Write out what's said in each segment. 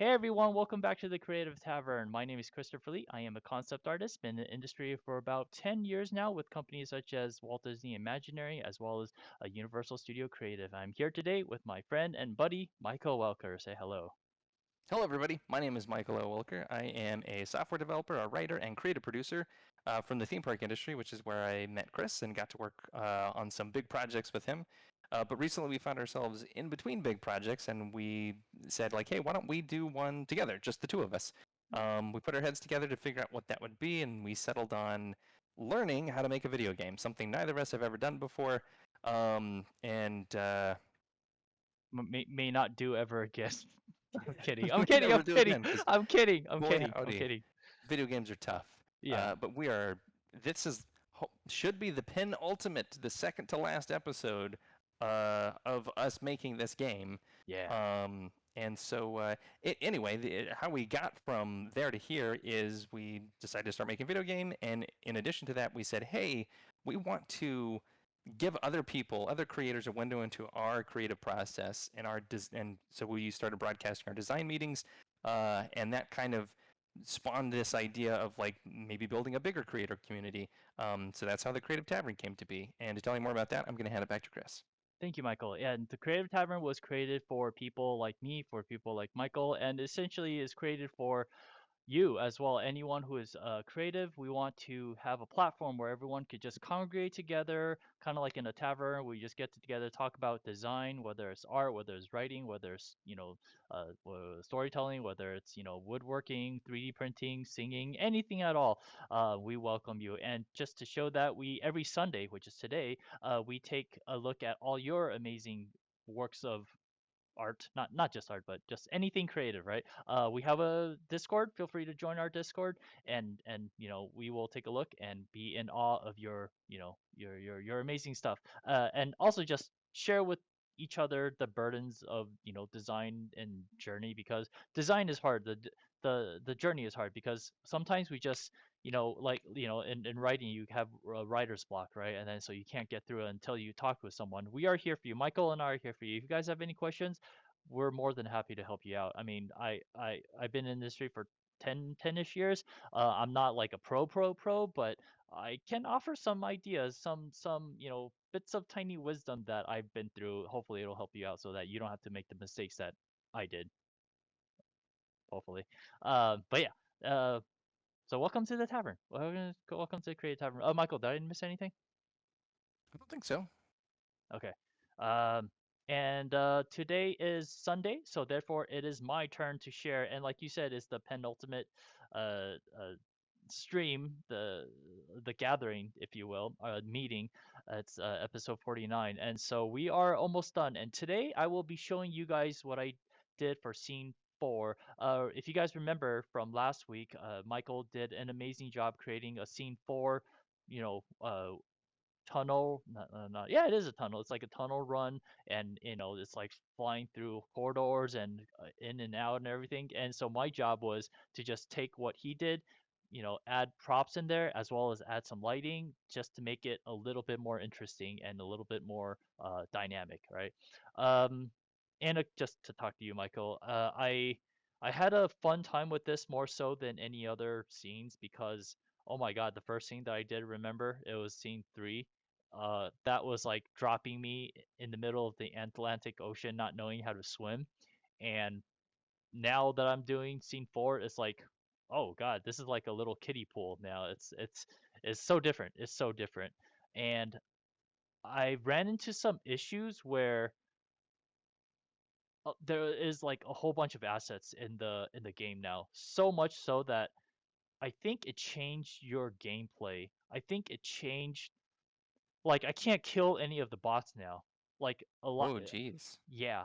Hey everyone, welcome back to the Creative Tavern. My name is Christopher Lee. I am a concept artist, been in the industry for about 10 years now with companies such as Walt Disney Imaginary as well as Universal Studio Creative. I'm here today with my friend and buddy, Michael Welker. Say hello. Hello, everybody. My name is Michael O. Wilker. I am a software developer, a writer, and creative producer from the theme park industry, which is where I met Chris and got to work on some big projects with him. But recently, we found ourselves in between big projects, and we said, like, hey, why don't we do one together, just the two of us? We put our heads together to figure out what that would be, and we settled on learning how to make a video game, something neither of us have ever done before. And May not do ever again. I'm kidding. I'm may kidding. I'm never do kidding. again because I'm kidding. I'm boy, kidding. I'm howdy, kidding. video games are tough. Yeah. But we are. This is should be the penultimate, the second to last episode of us making this game. Yeah. And so, anyway, how we got from there to here is we decided to start making a video game, and in addition to that, we said, hey, we want to give other people, other creators, a window into our creative process, and and so we started broadcasting our design meetings, and that kind of spawned this idea of like maybe building a bigger creator community. So that's how the Creative Tavern came to be. And to tell you more about that, I'm going to hand it back to Chris. Thank you, Michael. Yeah, and the Creative Tavern was created for people like me, for people like Michael, and essentially is created for you as well, anyone who is creative. We want to have a platform where everyone could just congregate together, kind of like in a tavern. We just get together, talk about design, whether it's art, whether it's writing, whether it's storytelling, whether it's woodworking, 3D printing, singing, anything at all. We welcome you. And just to show that, we every Sunday, which is today, we take a look at all your amazing works of art, not just art, but just anything creative, right? We have a Discord. Feel free to join our Discord, and we will take a look and be in awe of your your amazing stuff. And also just share with each other the burdens of design and journey, because design is hard. The journey is hard because sometimes we just like in writing you have a writer's block, right? And then so you can't get through it until you talk with someone. We are here for you. Michael and I are here for you. If you guys have any questions, we're more than happy to help you out. I mean, I've been in the industry for 10-ish years. I'm not like a pro, but I can offer some ideas, some bits of tiny wisdom that I've been through. Hopefully it'll help you out so that you don't have to make the mistakes that I did, hopefully. But yeah. So welcome to the tavern. Welcome to the Creative Tavern. Oh, Michael, did I miss anything? I don't think so. Okay. Um, and today is Sunday, so therefore it is my turn to share. And like you said, it's the penultimate stream, the gathering, if you will, meeting. It's episode 49, and so we are almost done. And today I will be showing you guys what I did for scene 4. If you guys remember from last week, Michael did an amazing job creating a scene 4. You know, tunnel, not yeah, it is a tunnel. It's like a tunnel run, and it's like flying through corridors and in and out and everything. And so my job was to just take what he did, add props in there as well as add some lighting just to make it a little bit more interesting and a little bit more dynamic, right? um and just to talk to you, Michael, I had a fun time with this more so than any other scenes because oh my god, the first scene that I did remember, it was scene 3. That was like dropping me in the middle of the Atlantic Ocean, not knowing how to swim. And now that I'm doing scene 4, it's like, oh god, this is like a little kiddie pool now. It's so different. It's so different. And I ran into some issues where there is like a whole bunch of assets in the game now. So much so that I think it changed your gameplay. I think it changed, like, I can't kill any of the bots now. Like a lot. Whoa, geez. Yeah.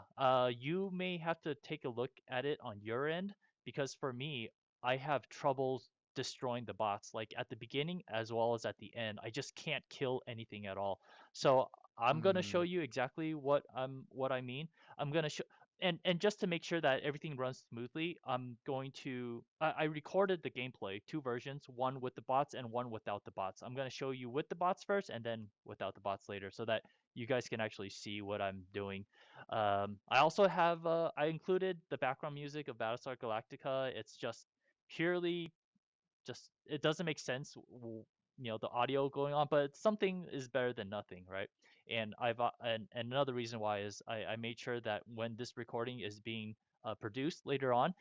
You may have to take a look at it on your end because for me, I have troubles destroying the bots. Like at the beginning as well as at the end, I just can't kill anything at all. So I'm gonna show Hmm. you exactly what I mean. I'm gonna show. And just to make sure that everything runs smoothly, I'm going to I recorded the gameplay, two versions, one with the bots and one without the bots. I'm going to show you with the bots first and then without the bots later so that you guys can actually see what I'm doing. I also have I included the background music of Battlestar Galactica. It's just purely just it doesn't make sense, the audio going on, but something is better than nothing, right? And and another reason why is I made sure that when this recording is being produced later on,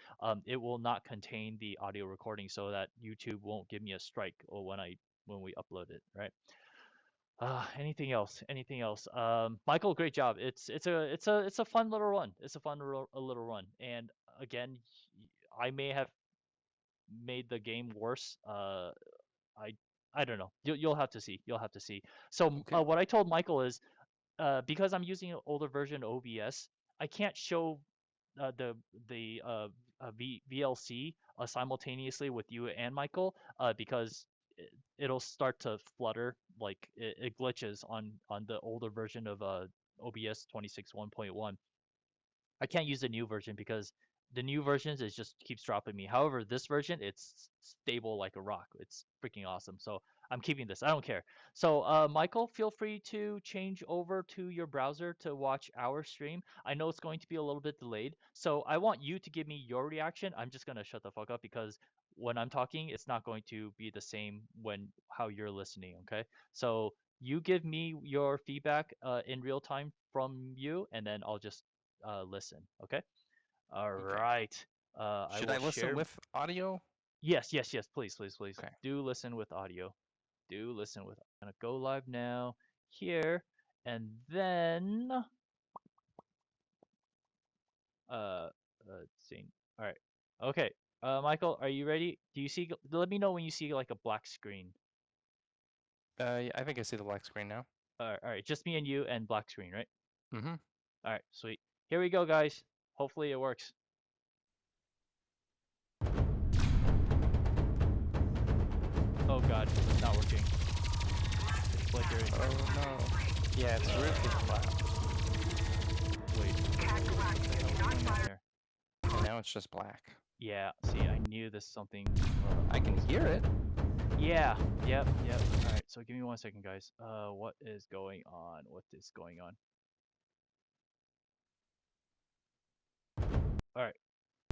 it will not contain the audio recording so that YouTube won't give me a strike or when we upload it, right? Anything else? Anything else? Michael, great job. It's a fun little run. It's a fun a little run. And again, I may have made the game worse. I I don't know. You'll have to see. You'll have to see. So Okay. what I told Michael is, because I'm using an older version of OBS, I can't show the VLC simultaneously with you and Michael, because it'll start to flutter, like it glitches on the older version of OBS 26.1.1. I can't use the new version because the new versions it just keeps dropping me. However, this version it's stable like a rock. It's freaking awesome. So I'm keeping this. I don't care. So Michael, feel free to change over to your browser to watch our stream. I know it's going to be a little bit delayed, so I want you to give me your reaction. I'm just gonna shut the fuck up because when I'm talking, it's not going to be the same when how you're listening. Okay, so you give me your feedback in real time from you, and then I'll just listen. Okay. All Okay. right. I Should will I listen share. with audio? Yes, yes, yes. Please, please, please. Okay. Do listen with audio. Do listen with. I'm gonna go live now here, and then seeing. All right. Okay. Michael, are you ready? Do you see? Let me know when you see like a black screen. Yeah, I think I see the black screen now. All right. Just me and you and black screen, right? Mm-hmm. All right. Sweet. Here we go, guys. Hopefully it works. Oh God, it's not working. It's flickering. Oh no. Yeah, it's really flat. Wait. What the hell is going on here? And now it's just black. Yeah. See, I knew this something. I can hear it. Yeah. Yep. Yep. All right. So give me 1 second, guys. What is going on? What is going on? All right.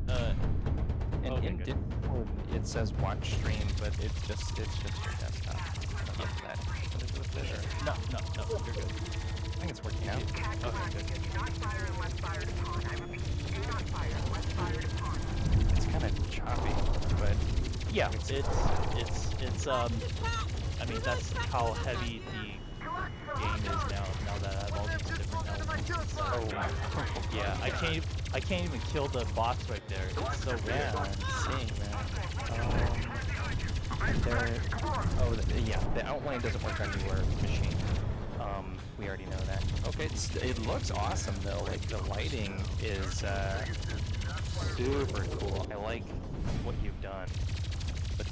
And Okay, in good. Discord, it says watch stream, but it's just your desktop. I don't know if that has something to do with it, or No, no, no. You're good. I think it's working out. Okay, good. It's kind of choppy, but Yeah. It's I mean that's how heavy the game is now. Now that I have all these different elements. oh wow. Yeah. I can't even kill the boss right there. It's so weird. Yeah, I'm seeing that. Yeah, the outline doesn't work on your machine. We already know that. Okay, it looks awesome though. Like the lighting is super cool. I like what you've done, but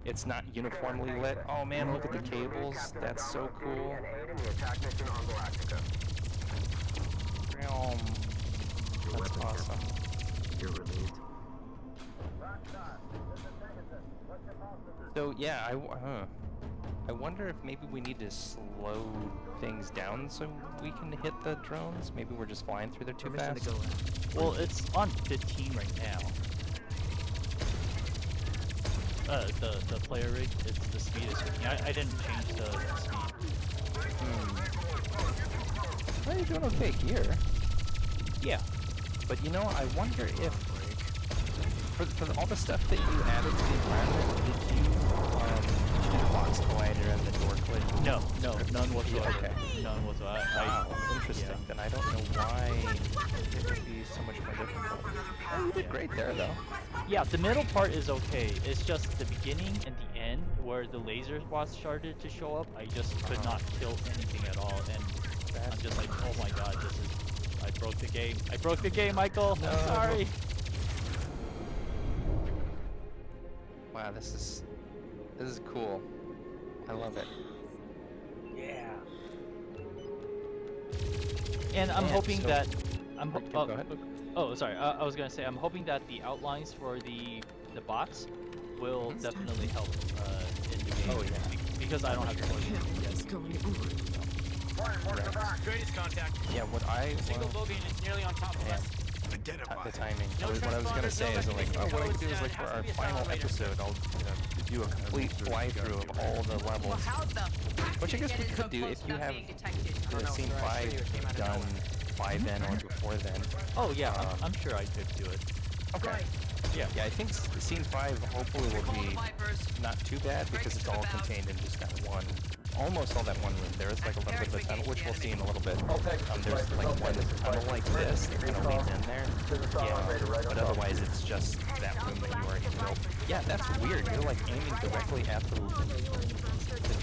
it's not uniformly lit. Oh man, look at the cables. That's so cool. That's awesome. You're relieved. So yeah, I wonder if maybe we need to slow things down so we can hit the drones. Maybe we're just flying through there too Permission fast. to go in. Well, it's on 15 right now. The player rig, the speed is 15. I didn't change the speed. Well, you're doing okay here. Yeah. But you know, I wonder if for all the stuff that you added to the environment, did you do the box collider and the door collision? No, none whatsoever. Okay. None whatsoever. Wow, interesting. yeah. Then I don't know why it would be so much more difficult. Oh, you did great there, though. Yeah, the middle part is okay. It's just the beginning and the end where the laser spots started to show up. I just could not kill anything at all, and I'm just like, oh my god, I broke the game. I broke the game, Michael. No. I'm sorry. Wow, this is cool. I love it. Yeah. And I'm Man, hoping so- that I'm Go ahead. Oh, sorry. I was gonna say I'm hoping that the outlines for the bots will Mhm. definitely help in the game. Oh, yeah. Because I don't have to plug it in. What is going on? Greatest contact. Yeah, what I Single well, bogey and it's nearly on top of man, us. the timing. No What I was gonna transponders, say no is like, oh, what I recognition could do is codes, like it for has to our be a final silent radar. episode, I'll do a complete fly-through of all the Well, levels. how the fuck Which I did guess it we get could so do close if you without have being detected? I don't the know, scene sir, I assure you it came out 5 of done nowhere. by then or before then. Oh yeah, I'm sure I could do it. Okay. Right. Yeah, I think scene 5 hopefully will Call the be Vipers. not too bad because it's all contained in just that one, almost all that one room. There is like a little bit of a tunnel, which we'll see in a little bit. There's like one tunnel like this that kind of leads in there. Yeah, but otherwise it's just that room that you already built. Yeah, that's weird. You're like aiming directly at the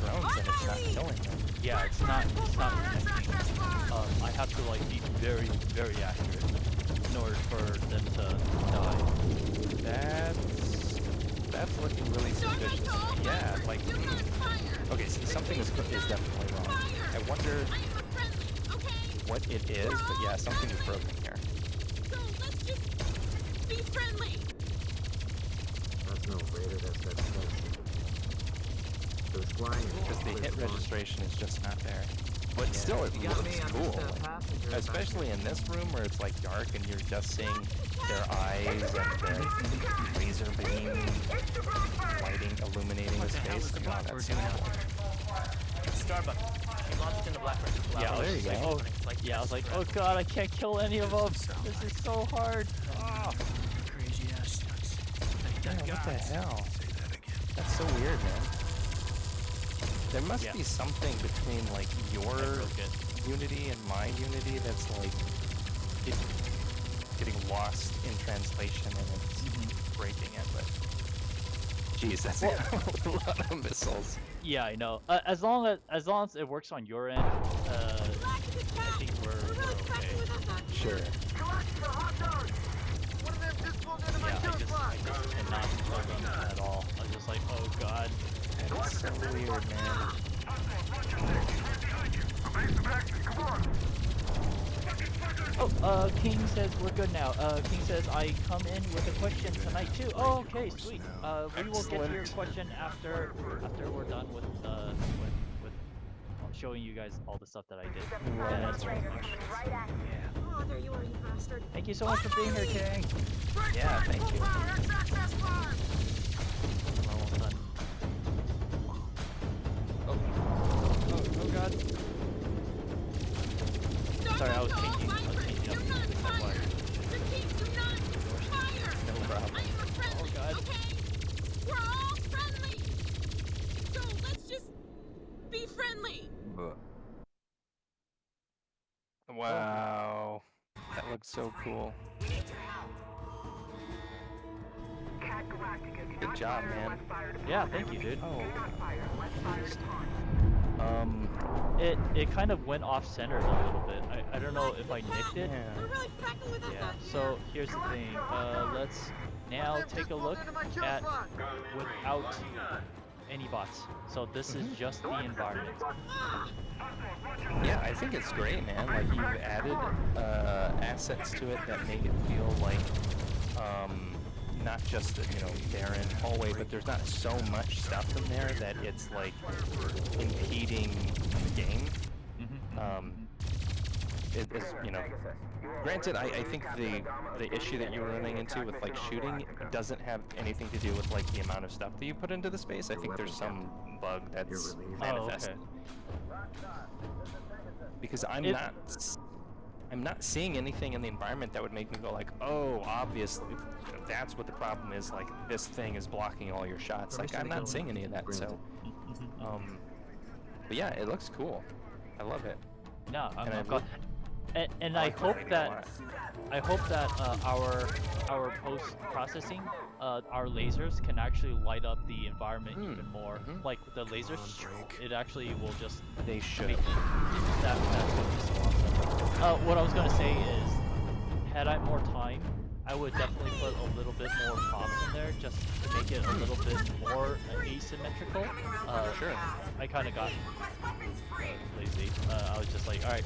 drones and it's not killing them. Yeah, it's not connecting. I have to like be very, very accurate in order for them to die. That's looking really suspicious. Yeah, like okay, see, something is definitely wrong. I wonder what it is, but yeah, something is broken here. So let's just be friendly. That's no radar, that's so it's flying. Because the hit registration is just not there. But still, it looks cool. Like, especially in this room where it's like dark and you're just seeing their eyes and the laser beam lighting, illuminating the space. Oh, that's so cool. Starbucks. He launched into Blackbird. Yeah, there you go. Yeah, I was like, oh god, I can't kill any of them. This is so hard. Oh. Crazy ass stunts. Yeah, what the hell? That's so weird, man. There must be something between like your Unity and my Unity that's like getting lost in translation and it's breaking it, but jeez, that's a lot of missiles. Yeah, I know. As long as it works on your end, I think we're okay. Sure. Yeah, I just cannot kill them at all. I'm just like, oh god. It's so weird, man. Oh, King says we're good now. King says I come in with a question tonight too. Oh, okay, sweet. We will get to your question after we're done with showing you guys all the stuff that I did. Right. Oh, there you are, you bastard. Thank you so much for being here, King. Yeah, thank you. Almost done. Oh god. Sorry, I was changing up the wire. No problem. Oh god. Okay, we're all friendly. So let's just be friendly. Wow. That looks so cool. Good job, man. Yeah, thank you, dude. Oh. It kind of went off center a little bit. I don't know if I nicked it. Yeah. They're really fucking with us Yeah. out So here's the thing. Let's now take a look at without any bots. So this is just the environment. Yeah, I think it's great, man. Like, you've added assets to it that make it feel like not just a, barren hallway, but there's not so much stuff in there that it's like impeding the game. Granted, I think the issue that you were running into with like shooting doesn't have anything to do with like the amount of stuff that you put into the space. I think there's some bug that's manifested. Because I'm not seeing anything in the environment that would make me go like, oh, obviously that's what the problem is. Like, this thing is blocking all your shots. Like, I'm not seeing any of that. So, but yeah, it looks cool. I love it. No, And I'm I glad. And I hope that our post processing, our lasers can actually light up the environment even more. Like the lasers, it actually will just They should. make that's gonna be so awesome. What I was gonna say is, had I more time, I would definitely put a little bit more props in there just to make it a little bit more asymmetrical. Sure. I kind of got lazy. I was just like, all right,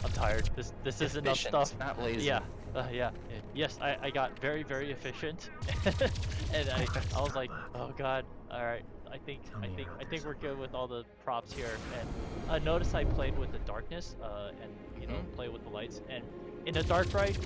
I'm tired. This is enough Efficient, stuff. not lazy. Yeah. Yes, I got very, very efficient, and I was like, oh god, all right, Tell me about I this. think we're good with all the props here. And notice I played with the darkness, and play with the lights. And in a dark ride,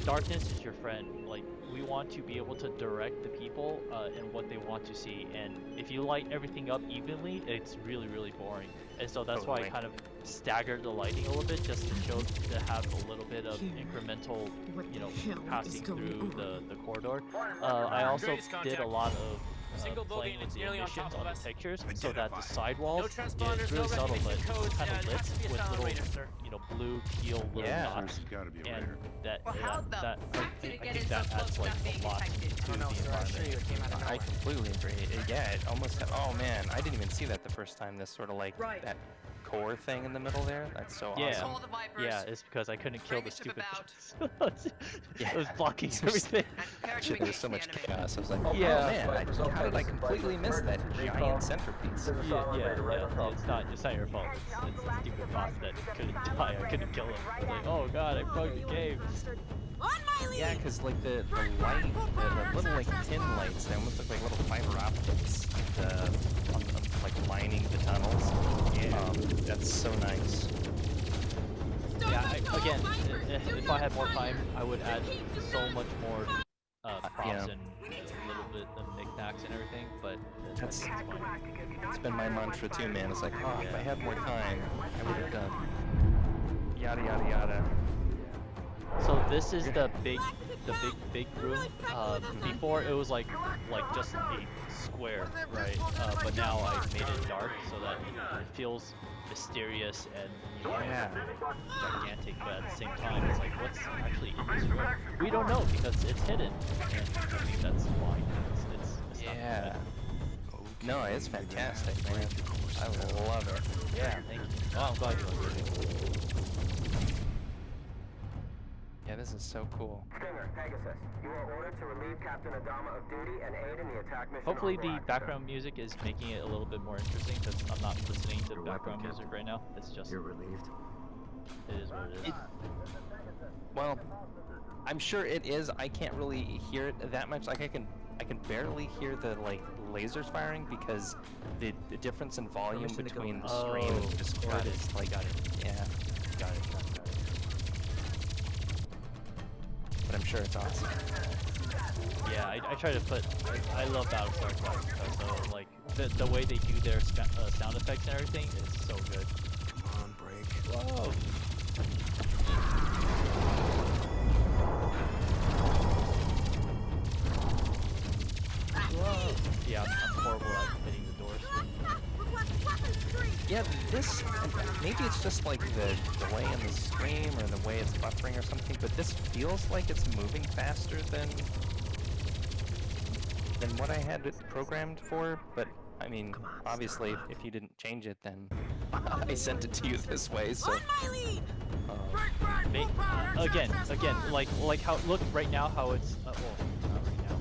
darkness is your friend. Like, we want to be able to direct the people and what they want to see. And if you light everything up evenly, it's really, really boring. And so that's why I Totally. kind of staggered the lighting a little bit, just to show to have a little bit of incremental, What the hell is passing going through on? the corridor. I also Greatest did a contact. lot of Single bogey playing and with it's the nearly on emissions top on of the us. textures, so that the sidewalls No transponders, is really no subtle, but recognition it's codes. kind of It lit has to be a with silent little, radar, sir. blue, teal, little Yeah. dots. Gotta be a And raider. that, Well, how the that fuck did it I get think in so that close adds like without being a lot detected? to Oh, no, the sir, I assure environment. you it came out of I nowhere. completely agree. Yeah, it almost. Oh man, I didn't even see that the first time. This sort of like Right. that core thing in the middle there. That's so Yeah. awesome. Call the Vipers. Yeah, it's because I couldn't kill Bring the the ship stupid about. It was blocking There's- everything. And prepare to Shit, there was engage so the much enemy. chaos. I was like, Yeah. oh man, how did I completely miss that giant centerpiece? Yeah. It's not your fault. It's the stupid bot that couldn't die. I couldn't kill him. I was like, oh god, I bugged the game. On my lead! Yeah, because like the light, the little like tin lights, they almost look like little fiber optics, on, like lining the tunnels. That's so nice. Yeah, again, if I had more time, I would add so much more props Yeah. and a little bit of knickknacks and everything, but That's- it's fine. It's been my mantra too, man. It's like, oh, if I had more time, I would have done yada yada yada. So this is the big room. Before it was like just a square, right? But now I made it dark so that it feels mysterious and Yeah. gigantic, but at the same time it's like, what's actually in this room? We don't know because it's hidden, and I think that's fine. It's not Yeah. bad. No, it's fantastic, man. I love it. Yeah, thank you. Oh, I'm glad you like it. Yeah, this is so cool. Stinger, Pegasus, you are ordered to relieve Captain Adama of duty and aid in the attack mission. Hopefully on the Roxxon. background music is making it a little bit more interesting, because I'm not listening to Your background weapon, music right now. It's just, You're relieved. it is what it is. Well, I'm sure it is. I can't really hear it that much. Like I can barely hear the like lasers firing because the difference in volume Permission to go between the now. stream and Oh, Discord got it, is like, got it. yeah. Got it. But I'm sure it's awesome. Yeah, I try to put. I love Battlestar Galactica, so like the way they do their sound effects and everything is so good. Come on, break. Whoa! Yeah, I'm horrible at hitting the doors. Yeah, this maybe it's just like the delay in the stream or the way it's buffering or something, but this feels like it's moving faster than what I had it programmed for. But I mean, Come on, obviously, Starbuck. if you didn't change it, then I sent it to you this way. So On my lead! Again, like how look right now how it's well, not right now.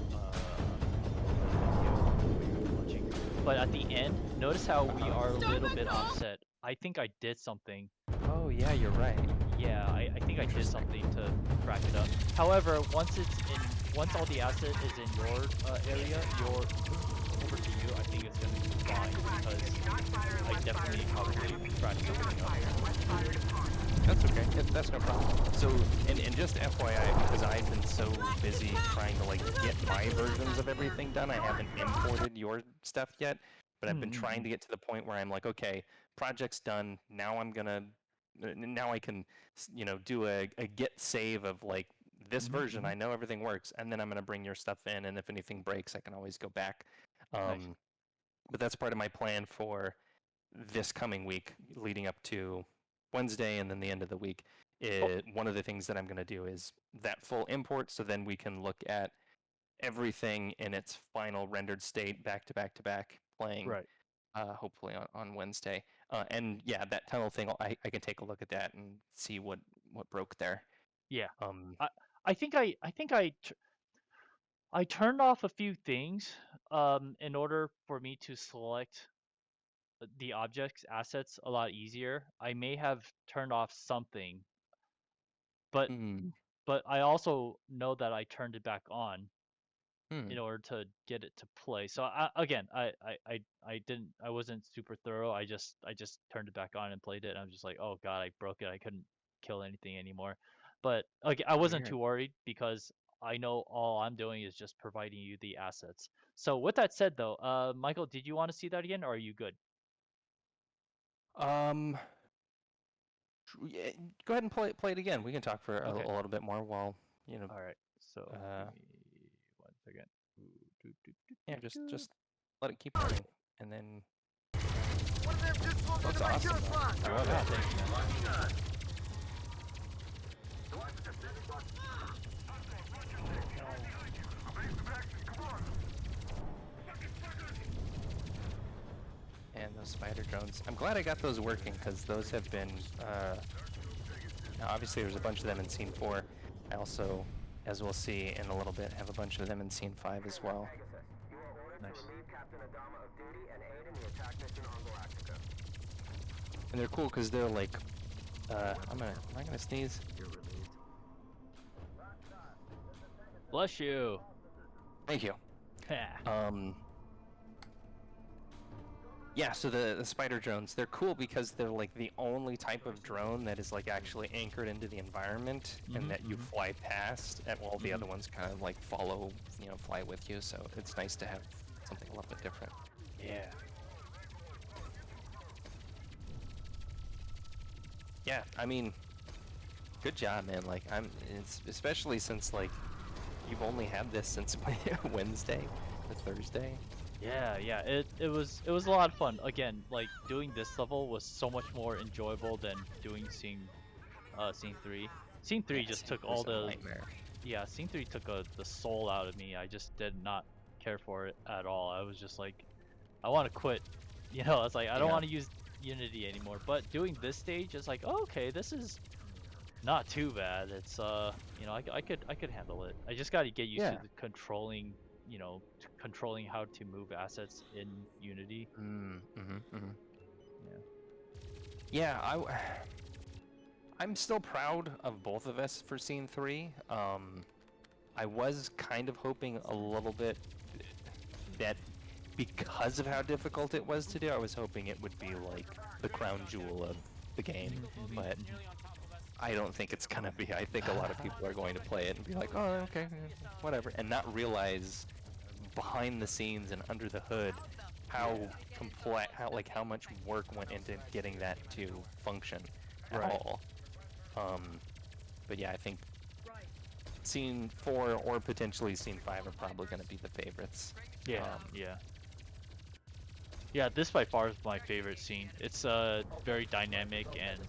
Watching. But at the end, notice how we are a little bit offset. I think I did something. oh yeah, you're right. Yeah, I think I did something to crack it up. However, once once all the asset is in your area, over to you, I think it's gonna be fine because I definitely probably cracked something up. That's okay. That's no problem. So, and just FYI, because I've been so busy trying to like get my versions of everything done, I haven't imported your stuff yet. But I've been trying to get to the point where I'm like, okay, project's done. Now now I can, do a git save of like this version. I know everything works, and then I'm gonna bring your stuff in, and if anything breaks, I can always go back. Nice. But that's part of my plan for this coming week, leading up to Wednesday and then the end of the week. One of the things that I'm going to do is that full import, so then we can look at everything in its final rendered state back to back to back, playing Right. hopefully on Wednesday. And yeah, that tunnel thing, I can take a look at that and see what broke there. Yeah. Um, I think I turned off a few things in order for me to select the objects assets a lot easier. I may have turned off something, but hmm, but I also know that I turned it back on. Hmm. in order to get it to play. So again, I wasn't super thorough. I just turned it back on and played it. And I'm just like, oh god, I broke it. I couldn't kill anything anymore. But okay, I wasn't Weird. too worried because I know all I'm doing is just providing you the assets. So with that said, though, Michael, did you want to see that again, or are you good? Um, yeah, go ahead and play it again. We can talk for Okay. a little bit more while you know. All right. So Uh, give me 1 second. Ooh, yeah, just let it keep running, and then. Looks awesome. I love Yeah, it. thanks, man. And those spider drones. I'm glad I got those working because those have been. Now obviously, there's a bunch of them in Scene 4. I also, as we'll see in a little bit, have a bunch of them in Scene 5 as well. Pegasus, you are ordered Nice. to relieve Captain Adama of duty and aid in the attack mission on Galactica. And they're cool because they're like. Am I gonna sneeze? You're relieved. Bless you. Thank you. Yeah, so the spider drones, they're cool because they're like the only type of drone that is like actually anchored into the environment and that you fly past, and all the other ones kind of like follow, fly with you. So it's nice to have something a little bit different. Yeah. Yeah, I mean, good job, man. Like it's especially since like you've only had this since Wednesday or Thursday. Yeah, it was a lot of fun. Again, like doing this level was so much more enjoyable than doing scene 3. Scene 3 Yeah, just Scene took 3 all is a the nightmare. yeah, scene 3 took the soul out of me. I just did not care for it at all. I was just like, I want to quit. I was like, I don't Yeah. want to use Unity anymore. But doing this stage, it's like, oh, okay, this is not too bad. It's I could handle it. I just got to get used Yeah. to the controlling, controlling how to move assets in Unity. Yeah, I'm still proud of both of us for Scene 3. I was kind of hoping a little bit that because of how difficult it was to do, I was hoping it would be like the crown jewel of the game, but I don't think it's gonna be. I think a lot of people are going to play it and be like, oh, okay, whatever, and not realize behind the scenes and under the hood how complex, how much work went into getting that to function at Right. all. But yeah, I think Scene 4 or potentially Scene 5 are probably going to be the favorites. Yeah, yeah. This by far is my favorite scene. It's very dynamic and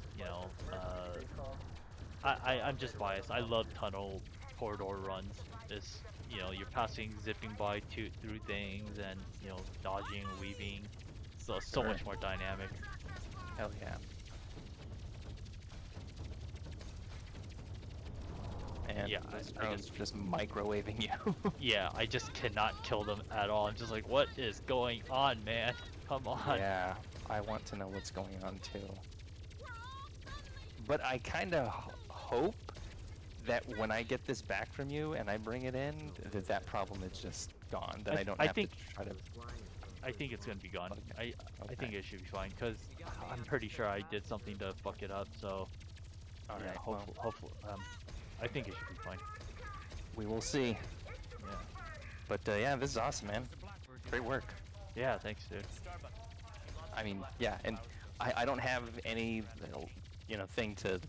I'm just biased. I love tunnel corridor runs. It's you're passing, zipping by through things and dodging, weaving. So much more dynamic. Hell yeah. And Yeah, those I drones just microwaving you. Yeah, I just cannot kill them at all. I'm just like, what is going on, man? Come on. Yeah, I want to know what's going on too. But I kind of hope that when I get this back from you and I bring it in, that problem is just gone. That I don't have to try to. I think it's gonna be gone. Okay. I think it should be fine because I'm pretty sure I did something to fuck it up. So All yeah, right. hopefully, I think it should be fine. We will see. Yeah. But yeah, this is awesome, man. Great work. Yeah, thanks, dude. I mean, yeah, and I don't have any, thing to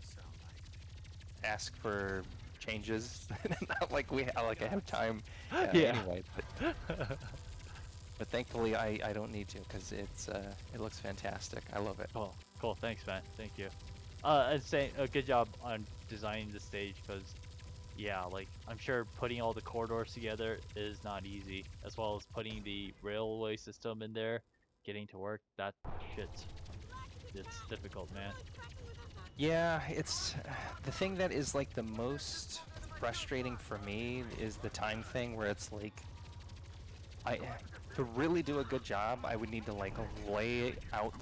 ask for changes. Not like I have time. Yeah. Anyway, but thankfully I don't need to because it looks fantastic. I love it. Cool. Thanks, man. Thank you. And saying good job on designing the stage because, yeah, like I'm sure putting all the corridors together is not easy, as well as putting the railway system in there, getting to work. That shit's it's difficult, man. Yeah, it's the thing that is like the most frustrating for me is the time thing where it's like to really do a good job, I would need to like lay out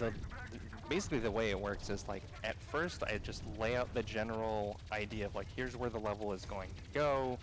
basically the way it works is like at first I just lay out the general idea of like here's where the level is going to go,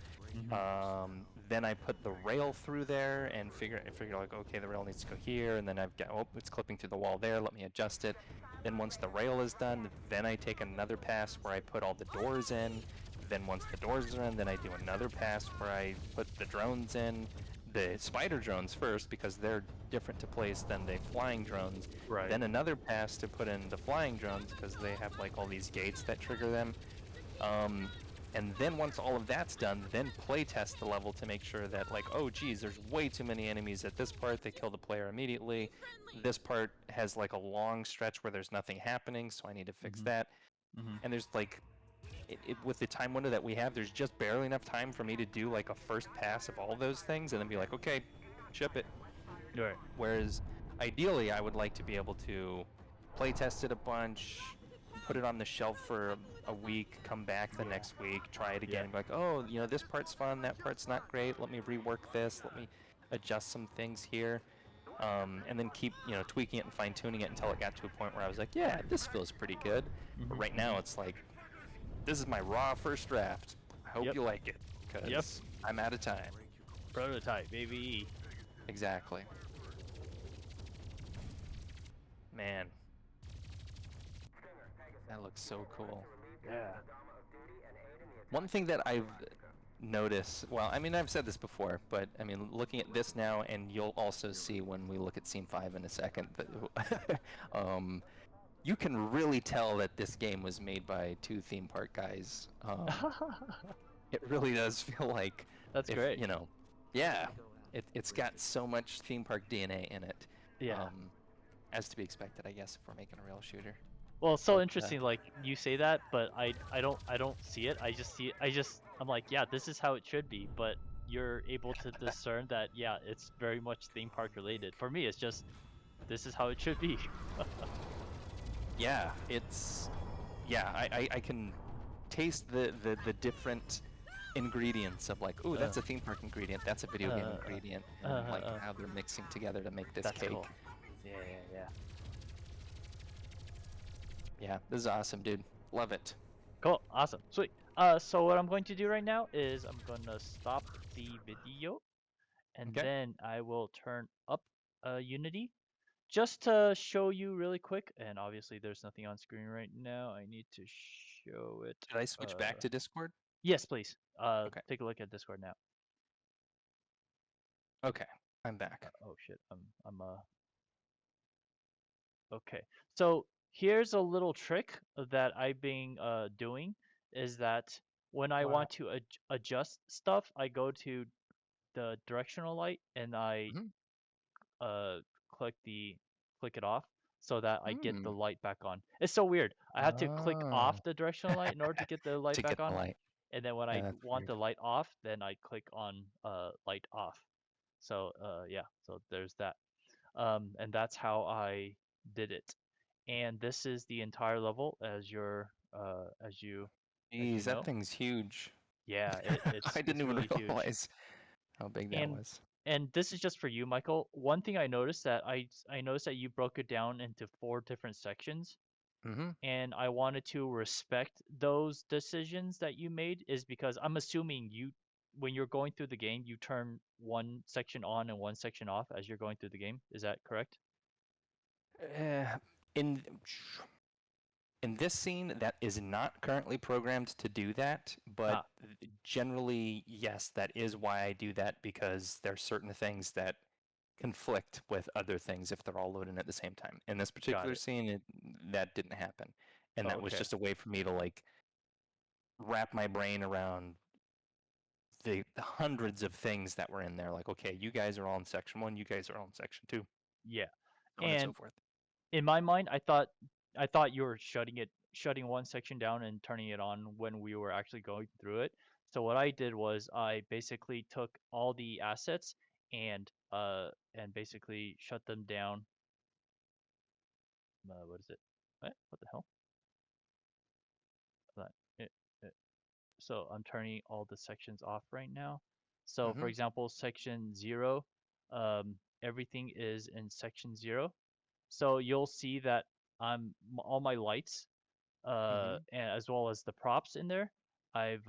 Then I put the rail through there and figure like, okay, the rail needs to go here, and then I've got, oh, it's clipping through the wall there. Let me adjust it. Then once the rail is done, then I take another pass where I put all the doors in. Then once the doors are in, then I do another pass where I put the drones in. The spider drones first because they're different to place than the flying drones. Right. Then another pass to put in the flying drones because they have like all these gates that trigger them. And then once all of that's done, then play test the level to make sure that like, oh geez, there's way too many enemies at this part, they kill the player immediately. This part has like a long stretch where there's nothing happening, so I need to fix that. And there's like, with the time window that we have, there's just barely enough time for me to do like a first pass of all those things and then be like, okay, ship it. Right. Whereas ideally I would like to be able to play test it a bunch, put it on the shelf for a week, come back the next week, try it again, and be like, oh, you know, this part's fun, that part's not great, let me rework this, let me adjust some things here, and then keep, you know, tweaking it and fine-tuning it until it got to a point where I was like, yeah, this feels pretty good. But right now it's like, this is my raw first draft. I hope you like it, because I'm out of time. Prototype, baby. Exactly. Man. That looks so cool. Yeah. One thing that I've noticed, well, I mean, I've said this before, but I mean, looking at this now, and you'll also see when we look at Scene 5 in a second, but you can really tell that this game was made by two theme park guys. It really does feel like... That's great. You know, yeah, it's got so much theme park DNA in it. Yeah. As to be expected, I guess, if we're making a rail shooter. Well, it's so interesting, like you say that, but I don't see it. I just see it. I'm like, yeah, this is how it should be. But you're able to discern that, yeah, it's very much theme park related. For me, it's just this is how it should be. Yeah, I can taste the different ingredients of like, ooh, that's a theme park ingredient, that's a video game ingredient, and like how they're mixing together to make this That's cake. cool. Yeah. Yeah, this is awesome, dude. Love it. Cool. Awesome. Sweet. So what I'm going to do right now is I'm gonna stop the video, and Okay. then I will turn up Unity, just to show you really quick. And obviously, there's nothing on screen right now. I need to show it. Did I switch back to Discord? Yes, please. Okay. Take a look at Discord now. Okay, I'm back. Oh shit. Okay. So here's a little trick that I've been doing is that when I want to adjust stuff, I go to the directional light and I click it off so that I get the light back on. It's so weird. I have to click off the directional light in order to get the light To back get on. the light. And then when Yeah, I that's want weird. the light off, then I click on light off. So yeah, so there's that. And that's how I did it. And this is the entire level as you Jeez, know. that thing's huge. Yeah, it's I didn't it's even really huge. realize how big that was. And this is just for you, Michael. One thing I noticed that I noticed that you broke it down into 4 different sections, and I wanted to respect those decisions that you made, is because I'm assuming when you're going through the game, you turn one section on and one section off as you're going through the game. Is that correct? In this scene, that is not currently programmed to do that, but generally, yes, that is why I do that, because there are certain things that conflict with other things if they're all loading at the same time. In this particular scene, that didn't happen, and that was just a way for me to like wrap my brain around the hundreds of things that were in there. Like, okay, you guys are all in section 1, you guys are all in section 2. Yeah. So on and so forth. In my mind, I thought you were shutting one section down and turning it on when we were actually going through it. So what I did was I basically took all the assets and basically shut them down. What is it? What the hell? So I'm turning all the sections off right now. So for example, section 0, everything is in section 0. So you'll see that all my lights, and as well as the props in there, I've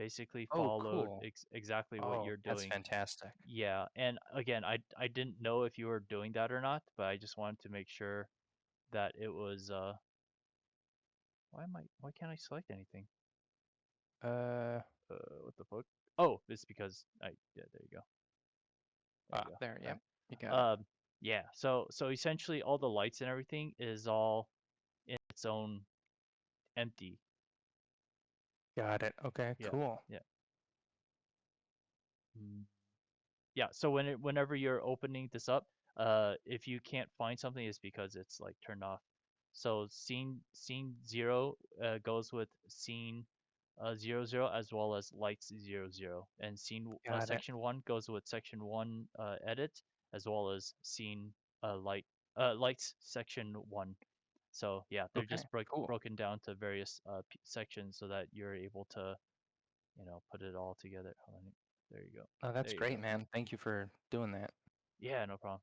basically Oh, followed cool. exactly what Oh, you're that's doing. fantastic. Yeah, and again, I didn't know if you were doing that or not, but I just wanted to make sure that it was why can't I select anything? Uh, What the fuck? Oh, it's because yeah, there you go. There you go. there, All yep, you got right. Yeah, so essentially all the lights and everything is all in its own empty. it. Got it. Okay, Yeah. cool. Yeah. Mm. Yeah, so whenever you're opening this up, if you can't find something, it's because it's like turned off. So scene 0 goes with scene 00 as well as lights 00, and Got it. section 1 goes with section 1 edit as well as scene lights section 1. So yeah, they're Okay, just cool. broken down to various sections so that you're able to put it all together. Hold on, there you go. Oh, that's There you great, go. man. Thank you for doing that. Yeah, no problem.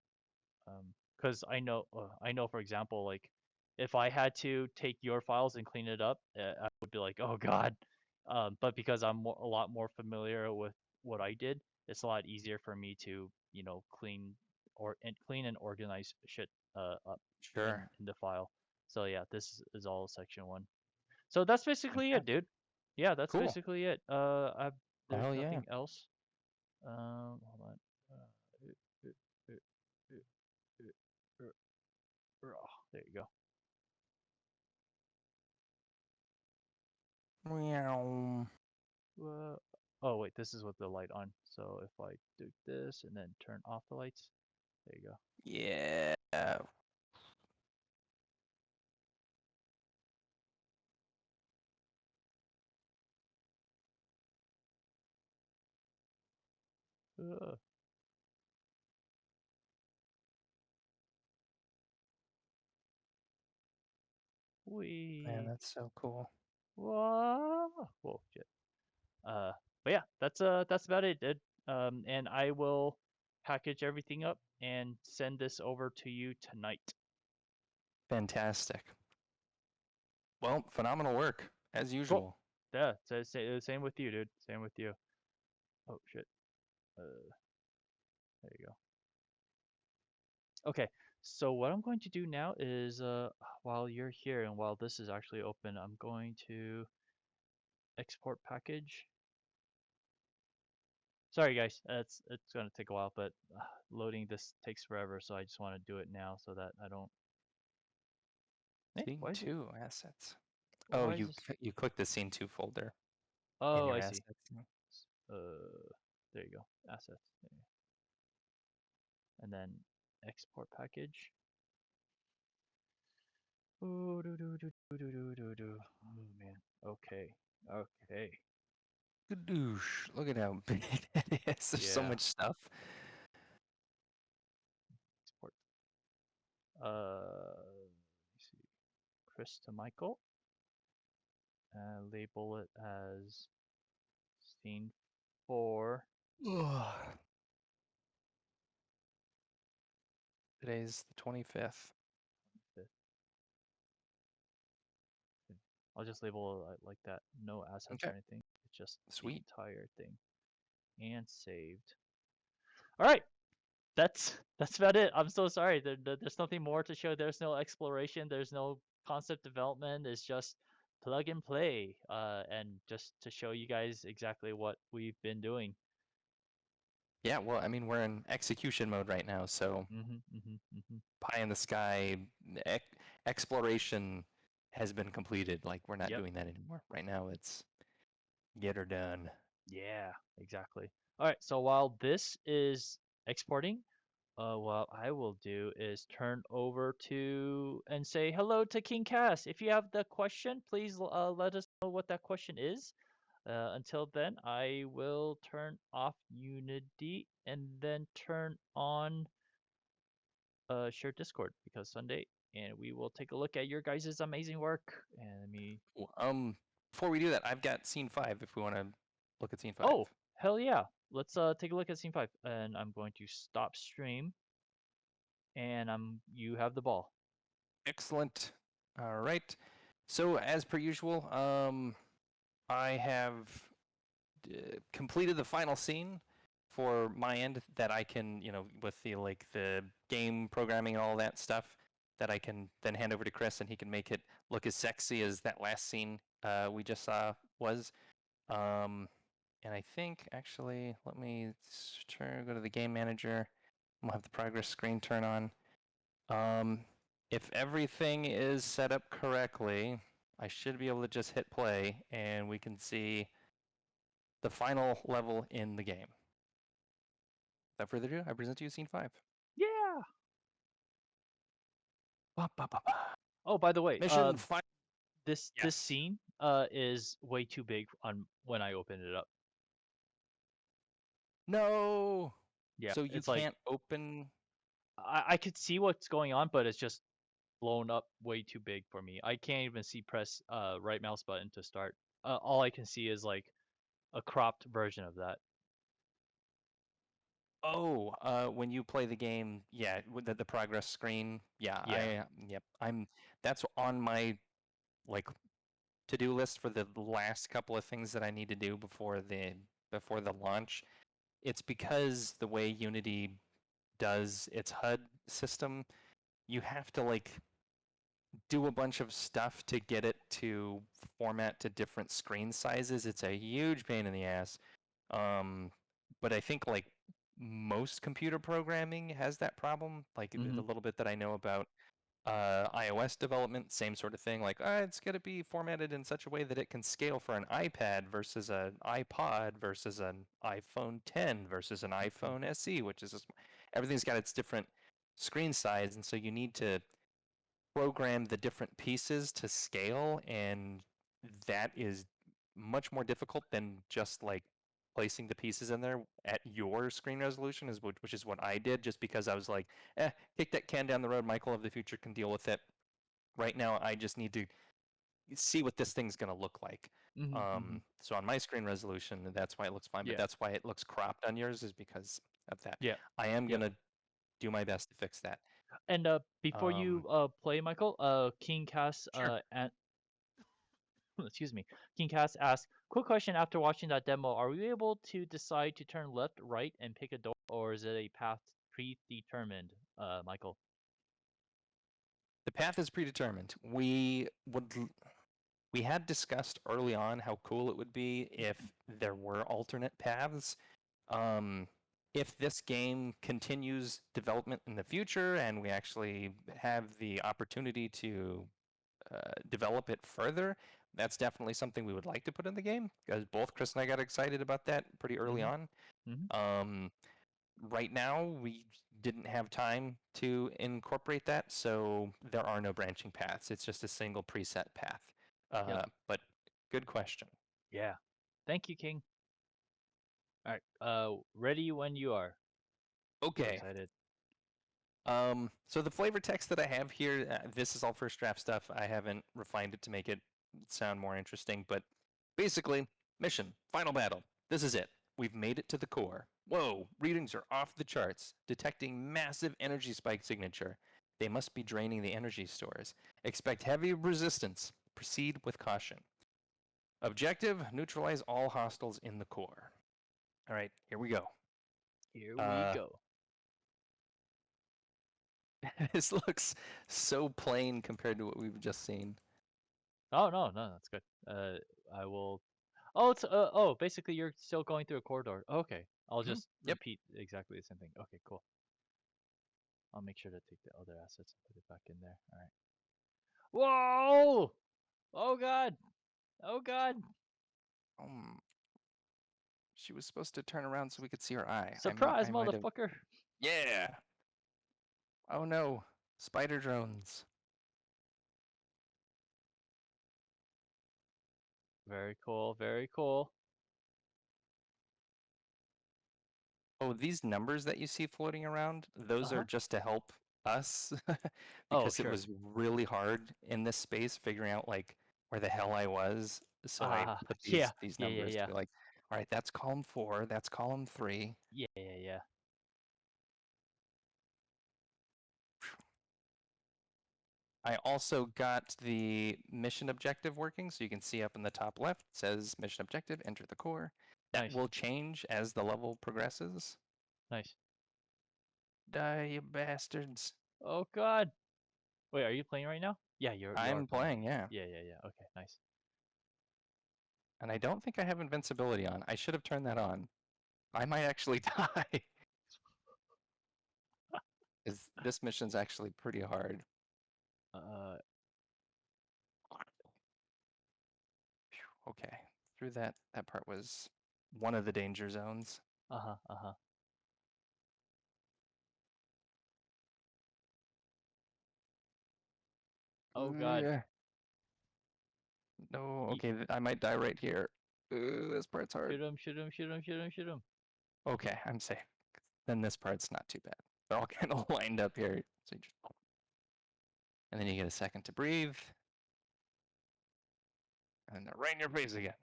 Because I know, for example, like if I had to take your files and clean it up, I would be like, oh God. But because a lot more familiar with what I did, it's a lot easier for me to, clean and organize shit up Sure. in the file. So yeah, this is all section 1. So that's basically it, Fantastic. dude. Yeah, that's Cool. basically it. There's Hell yeah. nothing else. Hold on. Uh, uh, uh, there you go. Meow. Oh wait, this is with the light on. So if I do this and then turn off the lights, there you go. Yeah. Uh, Man, wee. that's so cool. Whoa. Whoa, shit. But yeah, that's about it, dude. And I will package everything up and send this over to you tonight. Fantastic. Well, phenomenal work, as Cool. usual. Yeah, same with you, dude. Same with you. Oh shit. There you go. Okay, so what I'm going to do now is, while you're here and while this is actually open, I'm going to export package. Sorry guys, it's gonna take a while, but loading this takes forever, so I just want to do it now so that I don't. Hey, Scene why is it? 2 assets. Oh, Why is this? you click the Scene 2 folder in Oh, your I see. assets. There you go. Assets. There you go. And then export package. Ooh, do. Oh man. Okay. Okay. Gadoosh. Look at how big that is. There's so Yeah. much stuff. Export. Let me see. Chris to Michael. Label it as scene 4. Ugh. Today's the 25th. I'll just label it like that. No assets or Okay. anything. It's just Sweet. the entire thing. And saved. All right. That's about it. I'm so sorry. There's nothing more to show. There's no exploration. There's no concept development. It's just plug and play. And just to show you guys exactly what we've been doing. Yeah, well, I mean, we're in execution mode right now, so pie in the sky exploration has been completed. Like, we're not Yep. doing that anymore. Right now, it's get her done. Yeah, exactly. All right, so while this is exporting, what I will do is turn over to and say hello to King Cass. If you have the question, please let us know what that question is. Until then, I will turn off Unity and then turn on share Discord because Sunday, and we will take a look at your guys' amazing work. And let me. Before we do that, I've got Scene 5 if we want to look at Scene 5. Oh, hell yeah! Let's take a look at scene 5, and I'm going to stop stream. And you have the ball. Excellent. All right. So, as per usual, I have completed the final scene for my end that I can, with the game programming and all that stuff, that I can then hand over to Chris and he can make it look as sexy as that last scene we just saw was. And I think actually, let me go to the game manager. We'll have the progress screen turn on. If everything is set up correctly, I should be able to just hit play and we can see the final level in the game. Without further ado, I present to you scene 5. Yeah. Ba, ba, ba, ba. Oh, by the way, Mission 5. this Yes. scene is way too big on when I open it up. No. Yeah, So you it's like can't open. I could see what's going on, but it's just blown up way too big for me. I can't even press right mouse button to start. All I can see is like a cropped version of that. Oh, when you play the game, yeah, with the progress screen, yeah, Yeah. yep, that's on my like to-do list for the last couple of things that I need to do before the launch. It's because the way Unity does its HUD system, you have to do a bunch of stuff to get it to format to different screen sizes. It's a huge pain in the ass. But I think most computer programming has that problem. Like Mhm. the little bit that I know about iOS development, same sort of thing. Like, it's got to be formatted in such a way that it can scale for an iPad versus an iPod versus an iPhone 10 versus an iPhone SE, which is everything's got its different screen size, and so you need to program the different pieces to scale, and that is much more difficult than just placing the pieces in there at your screen resolution, which is what I did, just because I was like, kick that can down the road. Michael of the future can deal with it. Right now, I just need to see what this thing's going to look like. So on my screen resolution, that's why it looks fine, but Yeah. that's why it looks cropped on yours, is because of that. Yeah. I am Yep. going to do my best to fix that. And before you play, Michael, King Cass Sure. and excuse me, King Cass asks, quick question after watching that demo, are we able to decide to turn left, right, and pick a door, or is it a path predetermined, Michael? The path is predetermined. We had discussed early on how cool it would be if there were alternate paths. If this game continues development in the future and we actually have the opportunity to develop it further, that's definitely something we would like to put in the game, because both Chris and I got excited about that pretty early on. Right now, we didn't have time to incorporate that, so there are no branching paths. It's just a single preset path. But good question. Yeah. Thank you, King. All right. Ready when you are. So Okay. excited. So the flavor text that I have here, this is all first draft stuff. I haven't refined it to make it sound more interesting, but basically, mission, final battle. This is it. We've made it to the core. Whoa, readings are off the charts. Detecting massive energy spike signature. They must be draining the energy stores. Expect heavy resistance. Proceed with caution. Objective, neutralize all hostiles in the core. All right, here we go. Here we go. This looks so plain compared to what we've just seen. Oh no, that's good. I will. Oh, it's basically you're still going through a corridor. Okay, I'll just Yep. repeat exactly the same thing. Okay, cool. I'll make sure to take the other assets and put it back in there. All right. Whoa! Oh god! Oh god! She was supposed to turn around so we could see her eye. Surprise, I might have... motherfucker! Yeah. Oh no, spider drones. Very cool. Very cool. Oh, these numbers that you see floating around, those are just to help us because it sure. was really hard in this space figuring out where the hell I was. So I put these numbers to be like, all right, that's column 4, that's column 3. Yeah. I also got the mission objective working, so you can see up in the top left, it says mission objective, enter the core. That Nice. will change as the level progresses. Nice. Die, you bastards. Oh God. Wait, are you playing right now? Yeah, you are I'm playing, yeah. Yeah, yeah, yeah. Okay, nice. And I don't think I have invincibility on. I should have turned that on. I might actually die. This mission's actually pretty hard. Uh, Phew, okay. Through that part was one of the danger zones. uh-huh, uh-huh. Oh God. Yeah. No, Ye- okay, I might die right here. This part's hard. Shoot him, shoot him, shoot him, shoot him, shoot him. Okay, I'm safe. Then this part's not too bad. They're all kind of lined up here. So you just... And then you get a second to breathe. And they're right in your face again.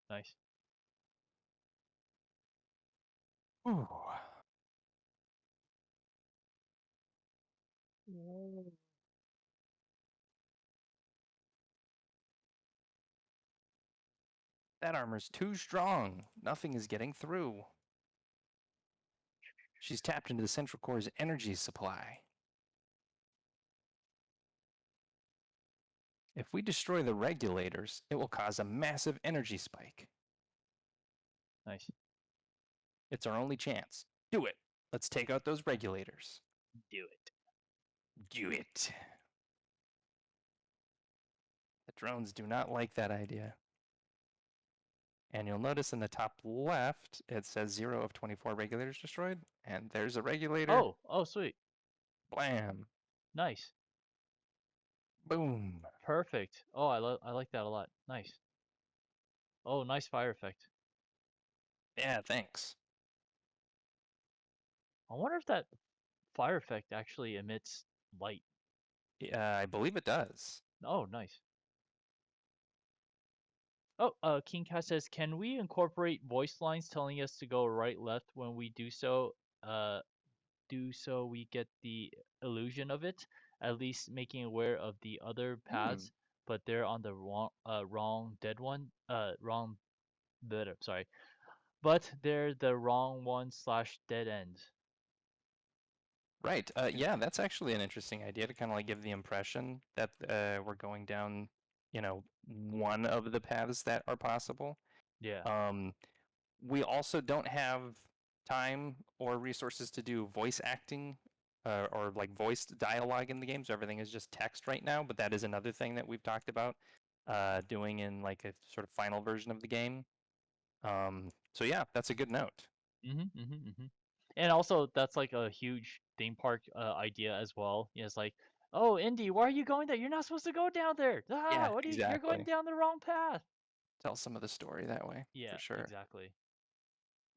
Nice. Ooh. That armor's too strong. Nothing is getting through. She's tapped into the Central Core's energy supply. If we destroy the regulators, it will cause a massive energy spike. Nice. It's our only chance. Do it. Let's take out those regulators. Do it. Do it. The drones do not like that idea. And you'll notice in the top left, it says 0 of 24 regulators destroyed. And there's a regulator. Oh, oh, sweet. Blam. Nice. Boom. Perfect. Oh, I like that a lot. Nice. Oh, nice fire effect. Yeah, thanks. I wonder if that fire effect actually emits light. Yeah, I believe it does. Oh, nice. Oh, King Cat says, can we incorporate voice lines telling us to go right, left when we do so? We get the illusion of it, at least making aware of the other paths, but they're on the wrong dead one. Wrong. Sorry, but they're the wrong one / dead end. Right. Yeah, that's actually an interesting idea to kind of like give the impression that we're going down, one of the paths that are possible. Yeah. We also don't have time or resources to do voice acting or like voiced dialogue in the game, so everything is just text right now. But that is another thing that we've talked about doing in like a sort of final version of the game. So yeah, that's a good note. And also, that's like a huge theme park idea as well. It's like, oh, Indy, why are you going there? You're not supposed to go down there. Yeah, What are you? You're going exactly. down the wrong path. Tell some of the story that way. Yeah, for sure. exactly.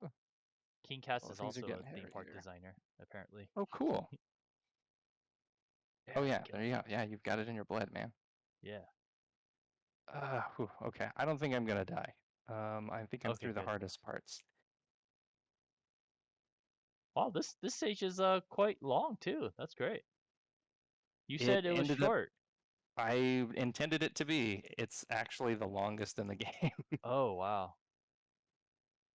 Huh. King Cats Well, is things are also a getting theme hairy park here. designer, apparently. Oh, cool. Oh yeah, kill there you go. Yeah, you've got it in your blood, man. Yeah. Okay. I don't think I'm gonna die. I think I'm Okay, through the good. hardest parts. Wow, this stage is quite long too. That's great. You It said it was ended up- short. I intended it to be. It's actually the longest in the game. Oh, wow.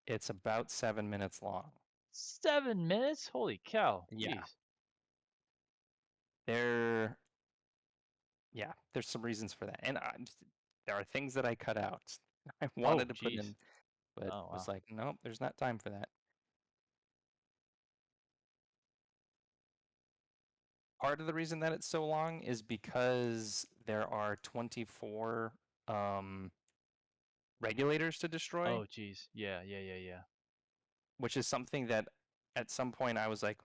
It's about 7 minutes long. 7 minutes? Holy cow. Yeah. Jeez. There's some reasons for that, and there are things that I cut out. I wanted to put jeez. in, but Oh, was wow. like, nope, there's not time for that. Part of the reason that it's so long is because there are 24 regulators to destroy, Oh, jeez. Yeah. which is something that at some point I was like,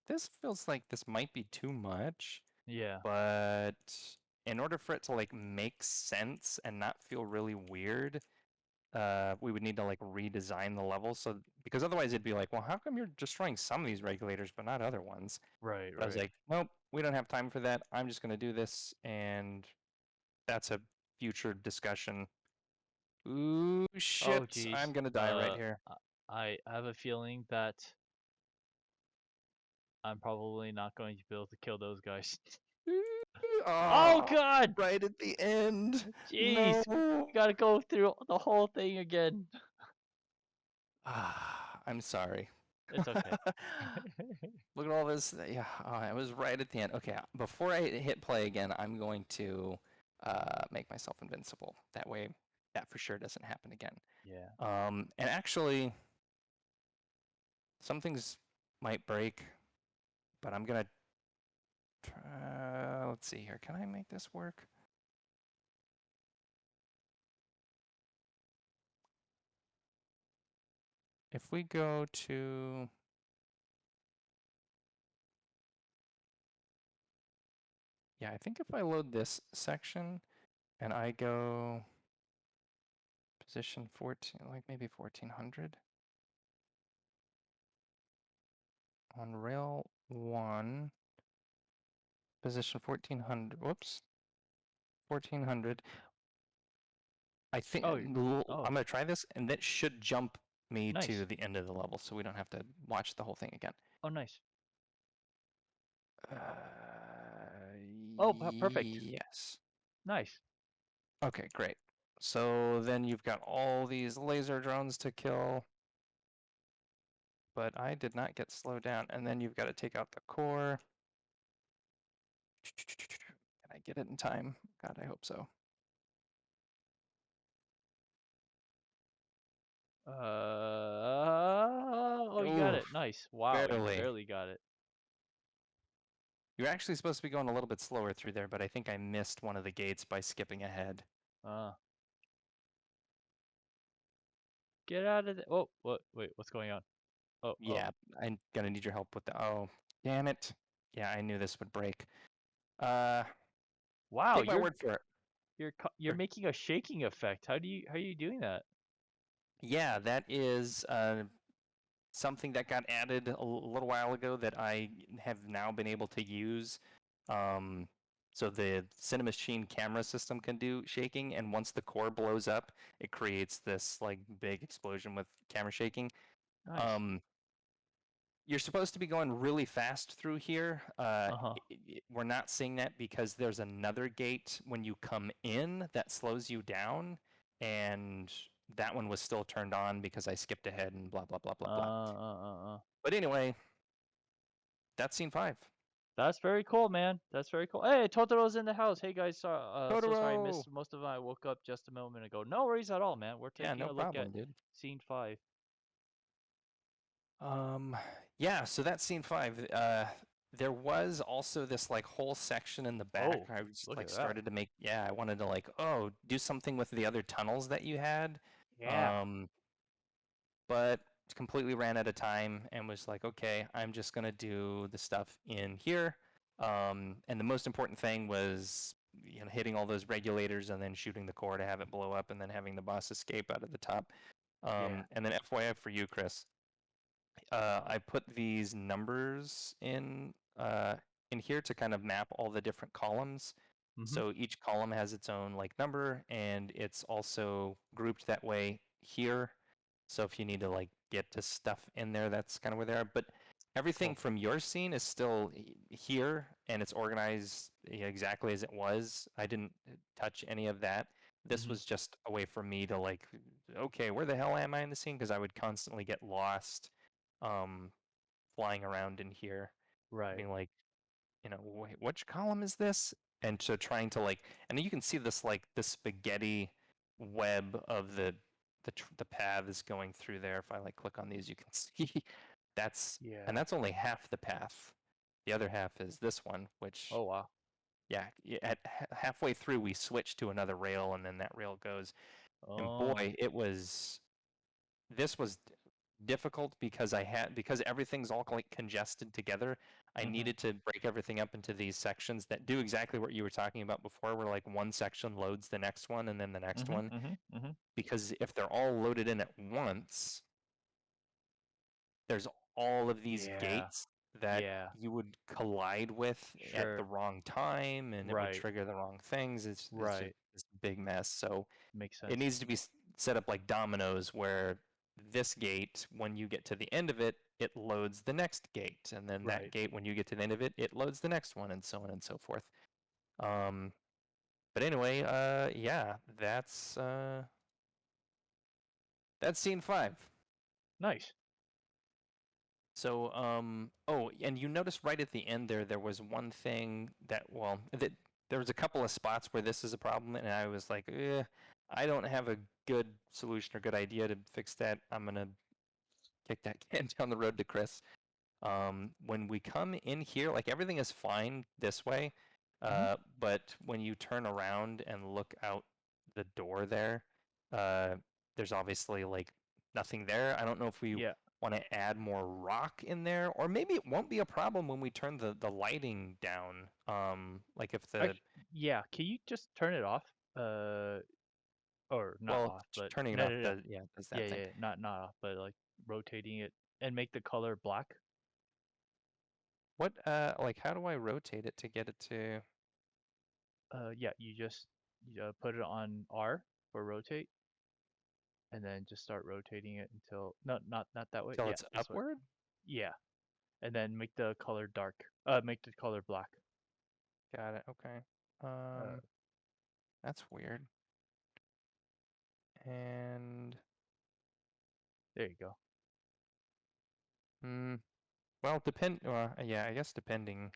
this feels like this might be too much. Yeah. But in order for it to like make sense and not feel really weird, we would need to like redesign the level. So because otherwise it'd be like, well, how come you're destroying some of these regulators but not other ones? Right. I was like, nope, we don't have time for that. I'm just gonna do this, and that's a future discussion. Ooh, shit! jeez. I'm gonna die right here. I have a feeling that I'm probably not going to be able to kill those guys. Oh Oh, God! right at the end. Jeez, No. we gotta go through the whole thing again. I'm sorry. It's okay. Look at all this. Yeah, it was right at the end. Okay, before I hit play again, I'm going to make myself invincible. That way, that for sure doesn't happen again. Yeah. And actually, some things might break, but I'm gonna try. Let's see here. Can I make this work? If we go to yeah, I think if I load this section and I go position 14, like maybe 1400 on rail 1, position 1400, whoops, 1400. I think Oh, I'm oh, going to try this and that should jump me nice. to the end of the level so we don't have to watch the whole thing again. Oh, nice. Uh, Oh, perfect. yes. Nice. Okay, great. So then you've got all these laser drones to kill. But I did not get slowed down. And then you've got to take out the core. Can I get it in time? God, I hope so. Oh, you got Ooh, it. Nice. Wow, you barely. barely got it. You're actually supposed to be going a little bit slower through there, but I think I missed one of the gates by skipping ahead. Get out of there. Oh, what? Wait, what's going on? Oh, Yeah, I'm gonna need your help with the. Oh, damn it! Yeah, I knew this would break. Wow, Take my word for it. you're making a shaking effect. How are you doing that? Yeah, that is something that got added a little while ago that I have now been able to use. So the Cinemachine camera system can do shaking, and once the core blows up, it creates this like big explosion with camera shaking. Nice. You're supposed to be going really fast through here. Uh-huh. We're not seeing that because there's another gate when you come in that slows you down, and that one was still turned on because I skipped ahead and blah blah blah blah blah. But anyway, that's scene 5. That's very cool, man. That's very cool. Hey, Totoro's in the house. Hey guys, so sorry I Totoro! missed most of it. I woke up just a moment ago. No worries at all, man. We're Yeah, taking no a look at problem, dude. scene 5. Yeah, so that's scene 5. There was also this like whole section in the back. Oh, I was look like at that. started to make, yeah, I wanted to like, oh, do something with the other tunnels that you had. Yeah. But completely ran out of time and was like, okay, I'm just gonna do the stuff in here. And the most important thing was, you know, hitting all those regulators and then shooting the core to have it blow up and then having the boss escape out of the top. Yeah. And then FYI for you, Chris, I put these numbers in here to kind of map all the different columns. Mhm. So each column has its own like number, and it's also grouped that way here. So if you need to like get to stuff in there, that's kind of where they are. But everything Cool. from your scene is still here, and it's organized exactly as it was. I didn't touch any of that. This Mhm. was just a way for me to like, okay, where the hell am I in the scene? Because I would constantly get lost um, flying around in here, Right. being like, you know, wait, which column is this? And so trying to like, and you can see this like the spaghetti web of the paths going through there. If I like click on these, you can see that's Yeah. and that's only half the path. The other half is this one, which Oh wow. yeah, at halfway through we switch to another rail, and then that rail goes. And Oh. boy, this was difficult because everything's all like congested together. I Mhm. needed to break everything up into these sections that do exactly what you were talking about before, where like one section loads the next one and then the next one. Mhm. Because if they're all loaded in at once, there's all of these Yeah. gates that Yeah. you would collide with at the Sure. wrong time, and it would Right. trigger the wrong things. It's just Right. this big mess. So Makes it sense. needs to be set up like dominoes, where this gate, when you get to the end of it, it loads the next gate, and then that Right. gate, when you get to the end of it, it loads the next one, and so on and so forth. But anyway, yeah, that's scene 5. Nice. So, oh, and you notice right at the end there was one thing that, well, that there was a couple of spots where this is a problem, and I was like, I don't have a good solution or good idea to fix that. I'm gonna kick that can down the road to Chris. When we come in here, like everything is fine this way, but when you turn around and look out the door there, there's obviously like nothing there. I don't know if we Yeah. want to add more rock in there, or maybe it won't be a problem when we turn the lighting down. Like if the Yeah. Can you just turn it off? Or not well, off, but turning it no, off no, no. does does that Yeah, thing. yeah, not off, but like rotating it and make the color black. What like how do I rotate it to get it to? Yeah, you just put it on R for rotate, and then just start rotating it until not that way. Till Yeah, it's this way. upward? Yeah, and then make the color dark. Make the color black. Got it. Okay. Uh, That's weird. And there you go. well, yeah, I guess depending.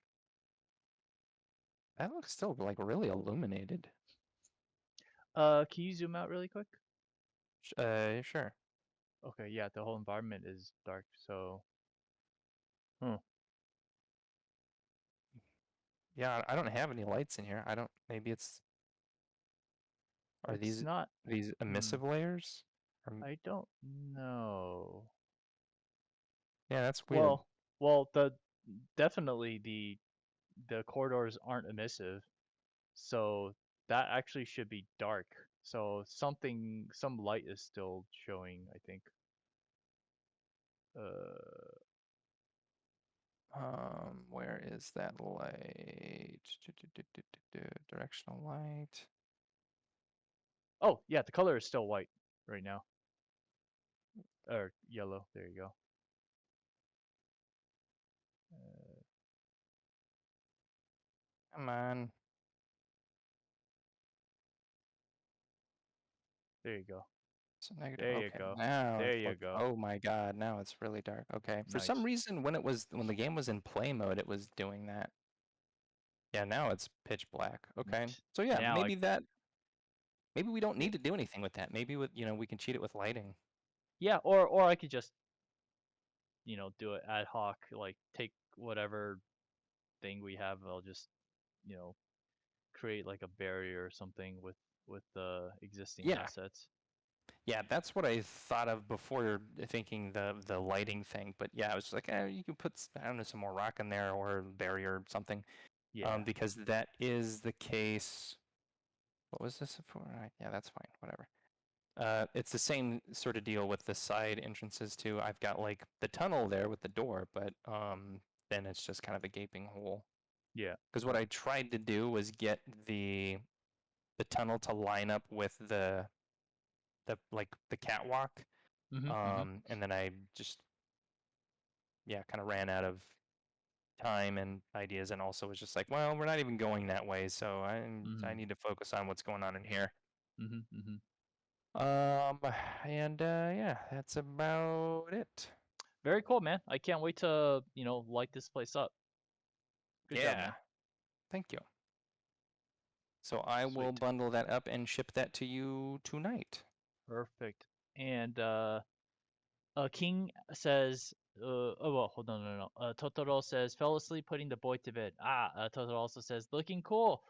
That looks still like really illuminated. Can you zoom out really quick? Sure. Okay, yeah, the whole environment is dark, so Yeah, I don't have any lights in here. I don't. Maybe are it's these not. emissive layers? I don't know. Yeah, that's weird. Well, definitely the corridors aren't emissive, so that actually should be dark. So some light is still showing, I think. Uh, Where is that light? Directional light. oh yeah, the color is still white right now, or yellow. There you go. Come on. There you go. So negative. There you Okay, go. now There it's you like, go. oh my God, now it's really dark. Okay, for some Nice. reason when the game was in play mode, it was doing that. Yeah, now it's pitch black. Okay, so yeah, Now I maybe we don't need to do anything with that. Maybe we can cheat it with lighting. yeah, or I could just do it ad hoc, like take whatever thing we have, I'll just you know create like a barrier or something with the existing Yeah, assets. yeah, that's what I thought of before thinking the lighting thing. But yeah, I was like, you can put I don't know some more rock in there or barrier or something. Yeah. Because that is the case. What was this for? Yeah, that's fine. Whatever. It's the same sort of deal with the side entrances too. I've got like the tunnel there with the door, but then it's just kind of a gaping hole. Yeah. Because what I tried to do was get the tunnel to line up with the catwalk, and then I just kind of ran out of time and ideas, and also was just like, well, we're not even going that way, so I need to focus on what's going on in here. And yeah, that's about it. Very cool, man. I can't wait to light this place up. Good job, man. Thank you. So I will Sweet. bundle that up and ship that to you tonight. Perfect. And King says, oh well, hold on, no. Totoro says, fell asleep putting the boy to bed. Totoro also says, looking cool.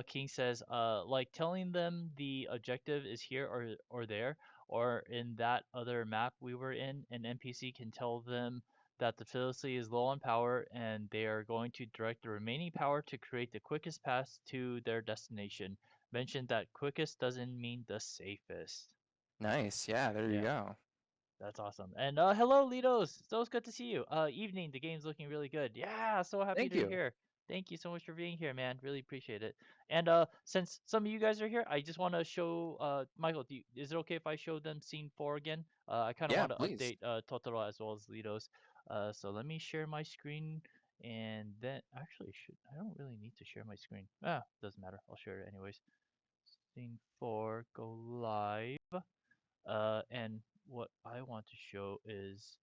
King says, like telling them the objective is here or there, or in that other map we were in, an NPC can tell them that the facility is low on power and they are going to direct the remaining power to create the quickest path to their destination. Mentioned that quickest doesn't mean the safest. Nice. Yeah, there you go. That's awesome. And hello, Litos. So it's good to see you. Evening. The game's looking really good. Yeah, so happy Thank to you. hear. Thank you so much for being here, man. Really appreciate it. And since some of you guys are here, I just want to show Michael. Is it okay if I show them scene 4 again? I kind of Yeah, want to please. update Totoro as well as Litos. So let me share my screen, and then actually, should I don't really need to share my screen. Doesn't matter. I'll share it anyways. Scene 4, go live. And what I want to show is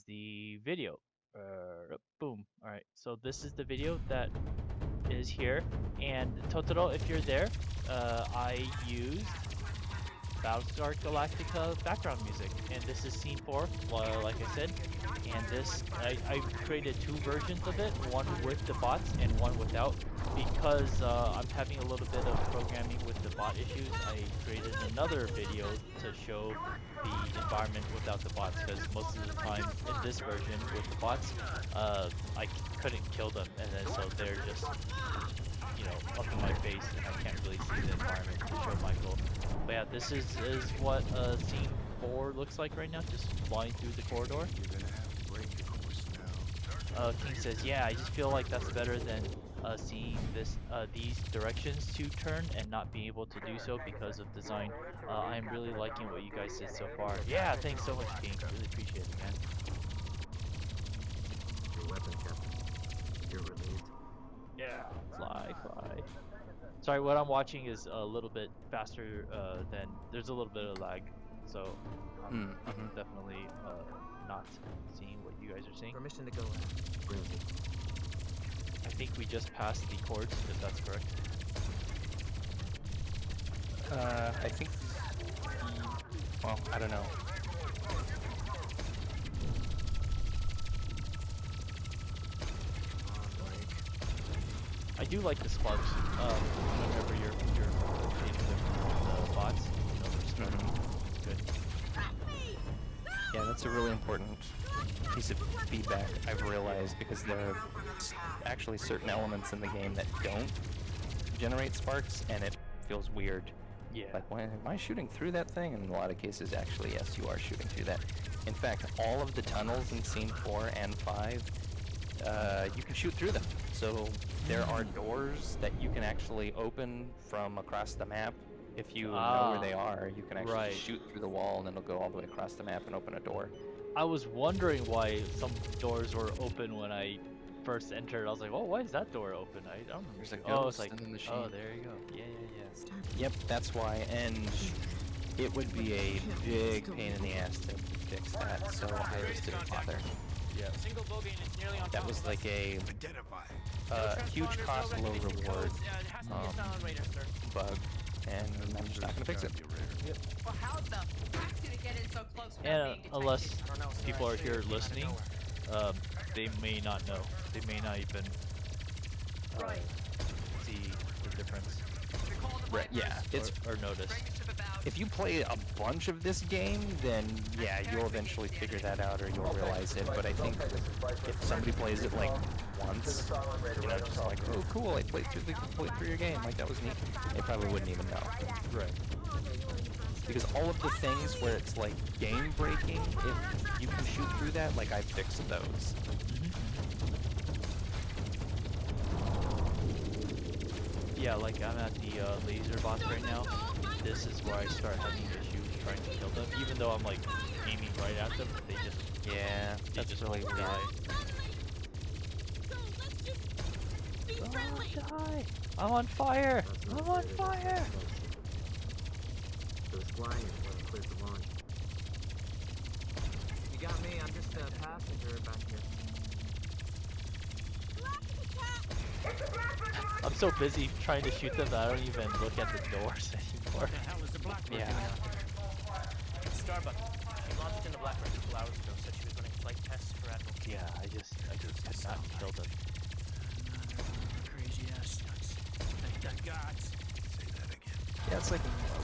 the video. Boom. All right. So this is the video that is here. And Totoro, if you're there, I used Battlestar Galactica background music, and this is scene 4, like I said. And this, I created 2 versions of it, one with the bots and one without, because I'm having a little bit of programming with the bot issues. I created another video to show the environment without the bots, because most of the time in this version with the bots, I couldn't kill them, and then so they're just, you know, up in my face, and I can't really see the environment to show Michael. But yeah, this is what scene 4 looks like right now, just flying through the corridor. King says, yeah, I just feel like that's better than seeing these directions to turn and not being able to do so because of design. I'm really liking what you guys did so far. Yeah, thanks so much, King. Really appreciate it, man. Your weapon, Captain. You're relieved. Yeah, fly. Sorry, what I'm watching is a little bit faster than, there's a little bit of lag, so I'm definitely not seeing what you guys are seeing. Permission to go in. Grimsby. I think we just passed the chords, if that's correct. I think. Well, I don't know. I do like the sparks. Whenever you're shooting the bots, you know, they're spreading. Good. Yeah, that's a really important piece of feedback I've realized, because there are actually certain elements in the game that don't generate sparks, and it feels weird. Yeah. Like, why am I shooting through that thing? And in a lot of cases, actually, yes, you are shooting through that. In fact, all of the tunnels in scene 4 and 5, you can shoot through them. So there are doors that you can actually open from across the map. If you know where they are, you can actually just shoot through the wall, and it'll go all the way across the map and open a door. I was wondering why some doors were open when I first entered. I was like, oh, why is that door open? I don't remember. There's a Oh, it's ghost like, in the machine. oh, there you go. Yeah. Yep, that's why, and it would be a big pain in the ass to fix that, so I just didn't bother. Yeah. Single bogey and it's nearly on That top was of like us. a huge Transponders, cost, no low recognition reward codes. It has to be a silent radar, sir. bug, and I'm just not gonna fix it. Well, how the fuck did it get in so close without And being unless detected? I don't know, sir. people I are should here have came out of listening, nowhere. they may not know. They may not even Right. see the difference Recall the Right, yeah, it's or notice. Bring the ship about. if you play a bunch of this game, then yeah, you'll eventually figure that out, or you'll realize it. But I think if somebody plays it like once, you know, just like, oh cool, I played through your game, like that was neat, they probably wouldn't even know. Right. Because all of the things where it's like game breaking, if you can shoot through that, like I fixed those. Yeah, like I'm at the laser boss right now. This is where I start having issues trying to kill them. Even though I'm like aiming right at them, they just That's just really won't weird. die. So let's just be Oh, friendly. die! I'm on fire! That's no I'm on greater fire! So it's flying and wasn't cleared for launch. You got me, I'm just a passenger back here. I'm so busy trying to shoot them that I don't even look at the doors anymore. The hell is the Blackbird Yeah. doing out there? It's Starbuck. She launched into Blackbird a couple hours ago, said she was running flight tests for Admiral. Yeah, I just could not kill them. Crazy ass nuts. The gods. Yeah, it's like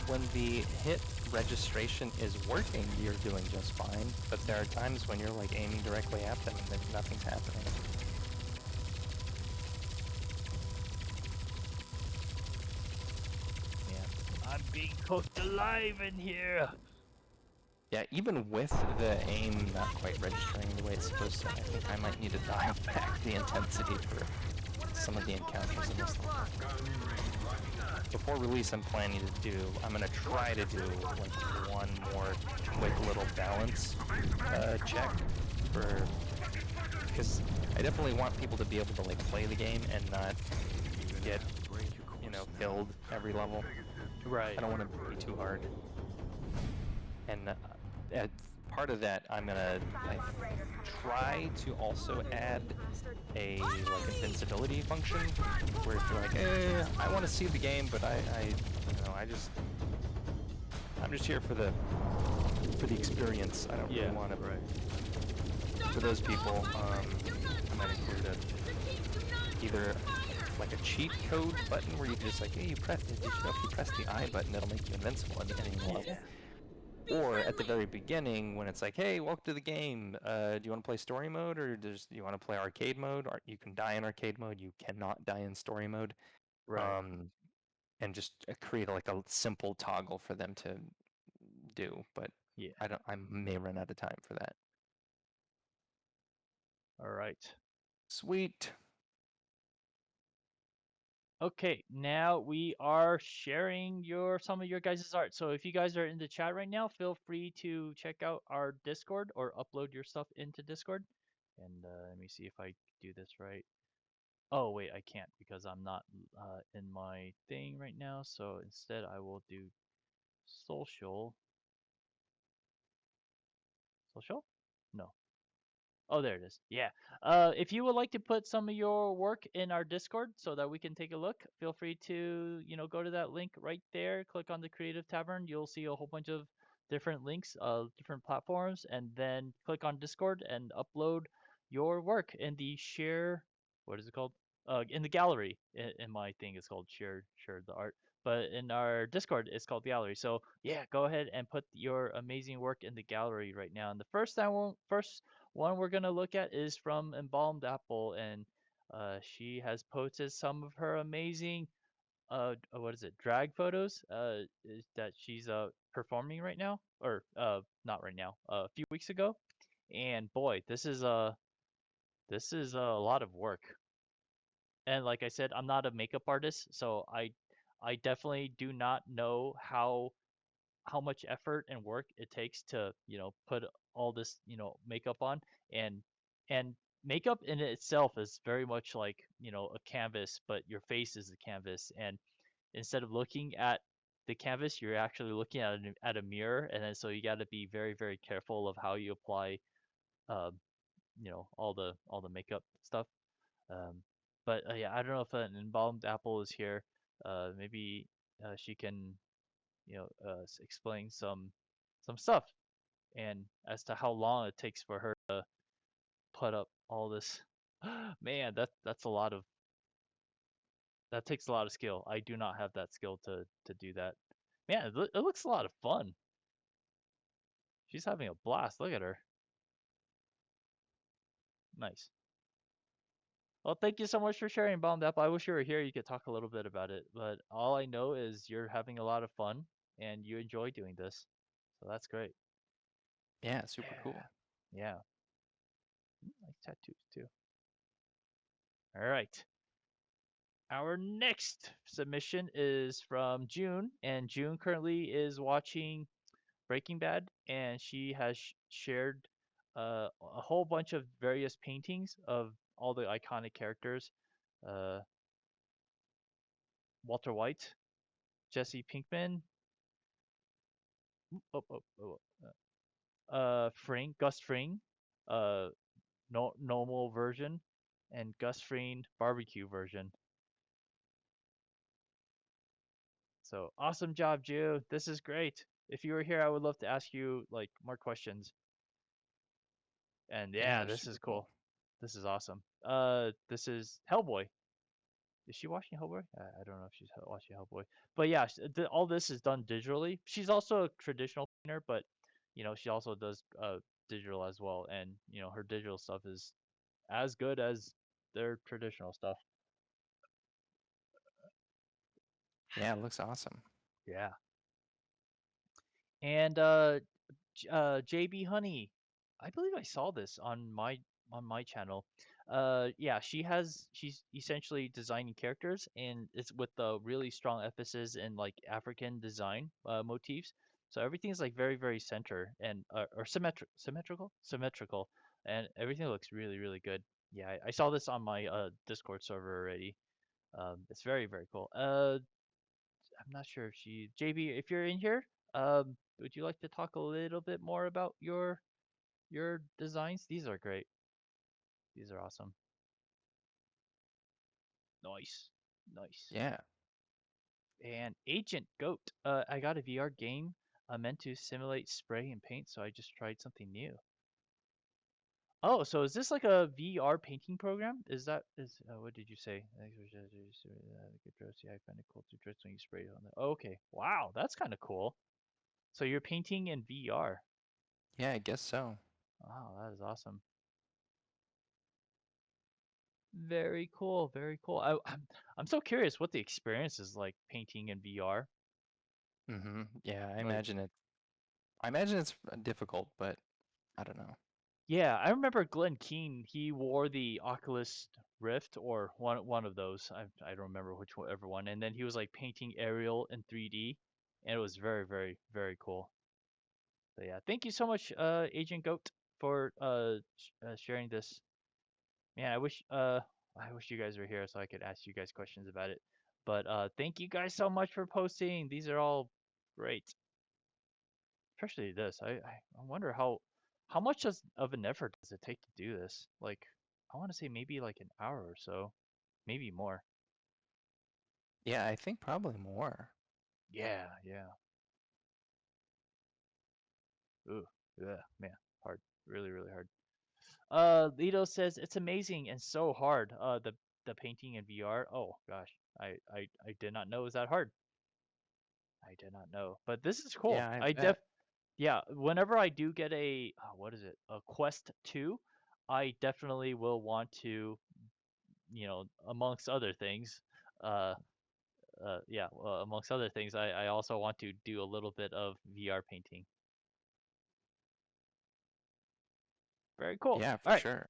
when the hit registration is working, you're doing just fine. But there are times when you're like aiming directly at them and then nothing's happening. Yeah. I'm being cooked alive in here! Yeah, even with the aim not quite registering the way it's supposed to, I think I might need to dial back the intensity for some of the encounters in this level. Before release, I'm planning to do, I'm going to try to do like one more quick little balance check for, because I definitely want people to be able to like play the game and not get, you know, killed every level. Right. I don't want it to be too hard. And as part of that, I'm gonna try to also add a like invincibility function, where if you're like, I want to see the game, but you know, I'm just here for the experience. I don't really want to. For those people, I might include either like a cheat code button where you just like, hey, you press, if you press the I button, it'll make you invincible at any level. Or at the very beginning, when it's like, hey, welcome to the game. Do you want to play story mode, or do you want to play arcade mode? Or you can die in arcade mode. You cannot die in story mode. Right. And just create like a simple toggle for them to do. But Yeah. I may run out of time for that. All right. Sweet. Okay, now we are sharing some of your guys' art. So if you guys are in the chat right now, feel free to check out our Discord or upload your stuff into Discord. And let me see if I do this right. Oh wait, I can't because I'm not in my thing right now. So instead, I will do social. Social? No. Oh, there it is. Yeah. If you would like to put some of your work in our Discord so that we can take a look, feel free to, go to that link right there, click on the Creative Tavern. You'll see a whole bunch of different links of different platforms, and then click on Discord and upload your work in the share, what is it called? In the gallery. In my thing, it's called share the art. But in our Discord, it's called gallery. So yeah, go ahead and put your amazing work in the gallery right now. And the first one we're gonna look at is from Embalmed Apple, and she has posted some of her amazing what is it, drag photos that she's performing right now, or not right now, a few weeks ago. And boy, this is a lot of work. And like I said, I'm not a makeup artist, so I definitely do not know how much effort and work it takes to put all this makeup on. And and makeup in itself is very much like a canvas, but your face is the canvas, and instead of looking at the canvas, you're actually looking at a mirror. And then so you got to be very, very careful of how you apply uh, all the makeup stuff. um, but yeah, I don't know if an Embalmed Apple is here. Maybe she can explain some stuff, and as to how long it takes for her to put up all this. Man, that takes a lot of skill. I do not have that skill to do that. Man, it looks a lot of fun. She's having a blast. Look at her. Nice. Well, thank you so much for sharing, Bombed Apple. I wish you were here. You could talk a little bit about it. But all I know is you're having a lot of fun and you enjoy doing this. So that's great. Yeah, super cool. Yeah. Like tattoos too. All right. Our next submission is from June, and June currently is watching Breaking Bad, and she has shared a whole bunch of various paintings of all the iconic characters. Uh, Walter White, Jesse Pinkman, Gus Fring, uh, normal version, and Gus Fring barbecue version. So awesome job, Jew. This is great. If you were here, I would love to ask you like more questions. And yeah, this is cool. This is awesome. This is Hellboy. Is she watching Hellboy? I don't know if she's watching Hellboy. But yeah, all this is done digitally. She's also a traditional painter, but she also does digital as well. And her digital stuff is as good as their traditional stuff. Yeah, it looks awesome. Yeah. And JB Honey, I believe I saw this on my channel. Yeah, she's essentially designing characters, and it's with a really strong emphasis in like African design motifs. So everything is like very very center and or symmetrical, and everything looks really really good. Yeah, I saw this on my Discord server already. It's very very cool. I'm not sure if JB, if you're in here, would you like to talk a little bit more about your designs? These are great. These are awesome. Nice. Nice. Yeah. And Agent Goat. I got a VR game meant to simulate spray and paint, so I just tried something new. Oh, so is this like a VR painting program? What did you say? I find it cool to dress when you spray it on the. Okay, wow, that's kind of cool. So you're painting in VR. Yeah, I guess so. Wow, that is awesome. Very cool, very cool. I'm so curious what the experience is like painting in VR. Yeah, I Like, imagine it. I imagine it's difficult, but I don't know. yeah, I remember Glenn Keane. He wore the Oculus Rift or one of those. I don't remember whichever one. And then he was like painting Ariel in 3D, and it was very very very cool. So yeah, thank you so much, Agent Goat, for sharing this. Man, I wish you guys were here so I could ask you guys questions about it. But thank you guys so much for posting. These are all great. Especially this. I wonder how much of an effort does it take to do this? Like I want to say maybe like an hour or so, maybe more. Yeah, I think probably more. Yeah, yeah. Ooh, yeah, man, hard. Really, really hard. Lido says it's amazing and so hard. The painting in VR. Oh gosh, I did not know it was that hard. I did not know. But this is cool. Yeah, I I bet. def Yeah, whenever I do get a what is it? A Quest 2, I definitely will want to, amongst other things, uh yeah, amongst other things, I also want to do a little bit of VR painting. Very cool. Yeah, All for right. sure.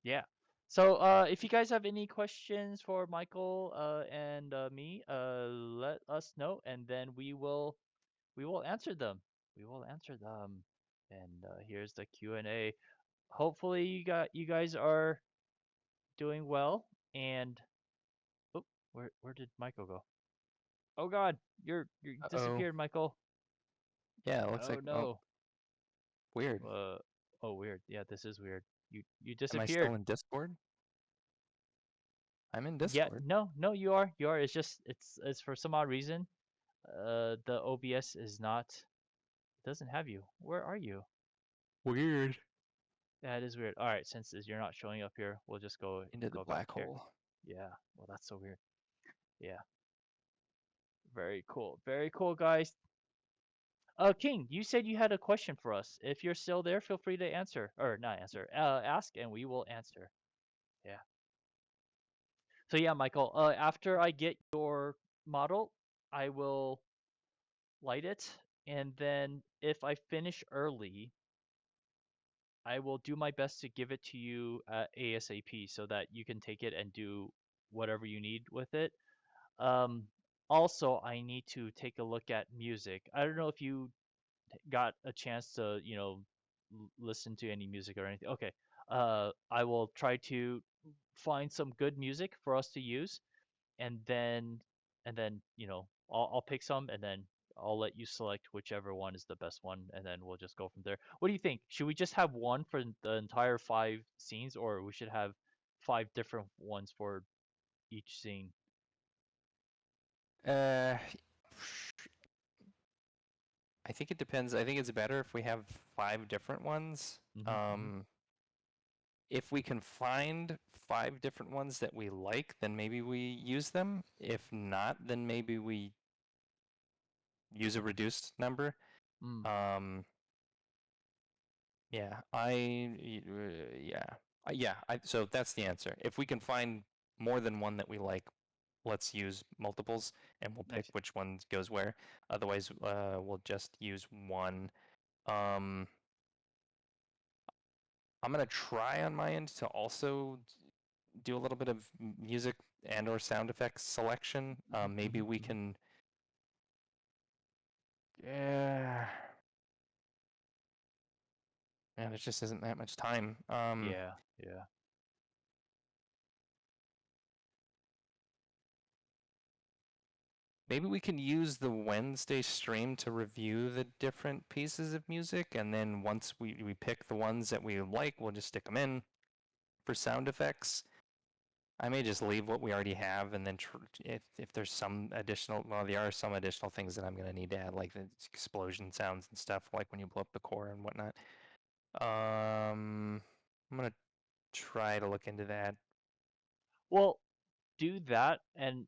Yeah. So, if you guys have any questions for Michael and me, let us know, and then we will answer them. We will answer them. And here's the Q&A. Hopefully, you guys are doing well. And oh, where did Michael go? Oh God, you're Uh-oh. disappeared, Michael. Yeah, it looks Oh like, oh, no. weird. Oh weird. Yeah, this is weird. You Am I still disappeared. in Discord? I'm in Yeah, Discord. no, you are. It's just it's for some odd reason. The OBS is not doesn't have you. Where are you? Weird. That is weird. All right, since you're not showing up here, we'll just Into the go back black here. hole. Yeah. Well, that's so weird. Yeah. Very cool. Very cool, guys. King, you said you had a question for us. If you're still there, feel free to answer or not answer. Ask and we will answer. Yeah. So yeah, Michael. After I get your model, I will light it, and then if I finish early, I will do my best to give it to you ASAP so that you can take it and do whatever you need with it. Um, Also, I need to take a look at music. I don't know if you got a chance to, listen to any music or anything. Okay. I will try to find some good music for us to use, and then I'll pick some, and then I'll let you select whichever one is the best one, and then we'll just go from there. What do you think? Should we just have one for the entire 5 scenes, or we should have 5 different ones for each scene? Uh, I think it depends. I think it's better if we have 5 different ones. Mm-hmm. If we can find 5 different ones that we like, then maybe we use them. If not, then maybe we use a reduced number. Mm. Yeah, so that's the answer. If we can find more than one that we like, let's use multiples, and we'll pick Nice. which one goes where. Otherwise, we'll just use one. I'm gonna try on my end to also do a little bit of music and or sound effects selection. Maybe we can. Yeah. Man, there just isn't that much time. Yeah, yeah. Maybe we can use the Wednesday stream to review the different pieces of music, and then once we pick the ones that we like, we'll just stick them in for sound effects. I may just leave what we already have, and then if there's some additional, well, there are some additional things that I'm going to need to add, like the explosion sounds and stuff, like when you blow up the core and whatnot. I'm going to try to look into that. Well, do that, and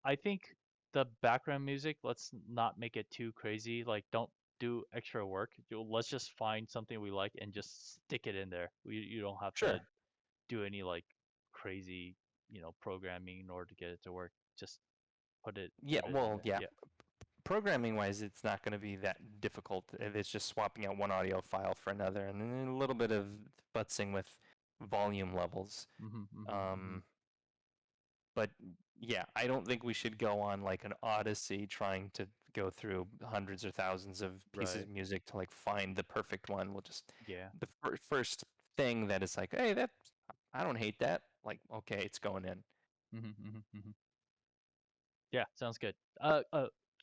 I think the background music, let's not make it too crazy. Like, don't do extra work. Let's just find something we like and just stick it in there. You don't have to Sure. do any like crazy, programming in order to get it to work. Just Yeah, put it in well, there. yeah. Programming wise, it's not going to be that difficult. It's just swapping out one audio file for another, and then a little bit of futzing with volume levels. But yeah, I don't think we should go on like an odyssey trying to go through hundreds or thousands of pieces Right. of music to like find the perfect one. We'll just Yeah. the first thing that is like, hey, I don't hate that. Like, okay, it's going in. Yeah, sounds good.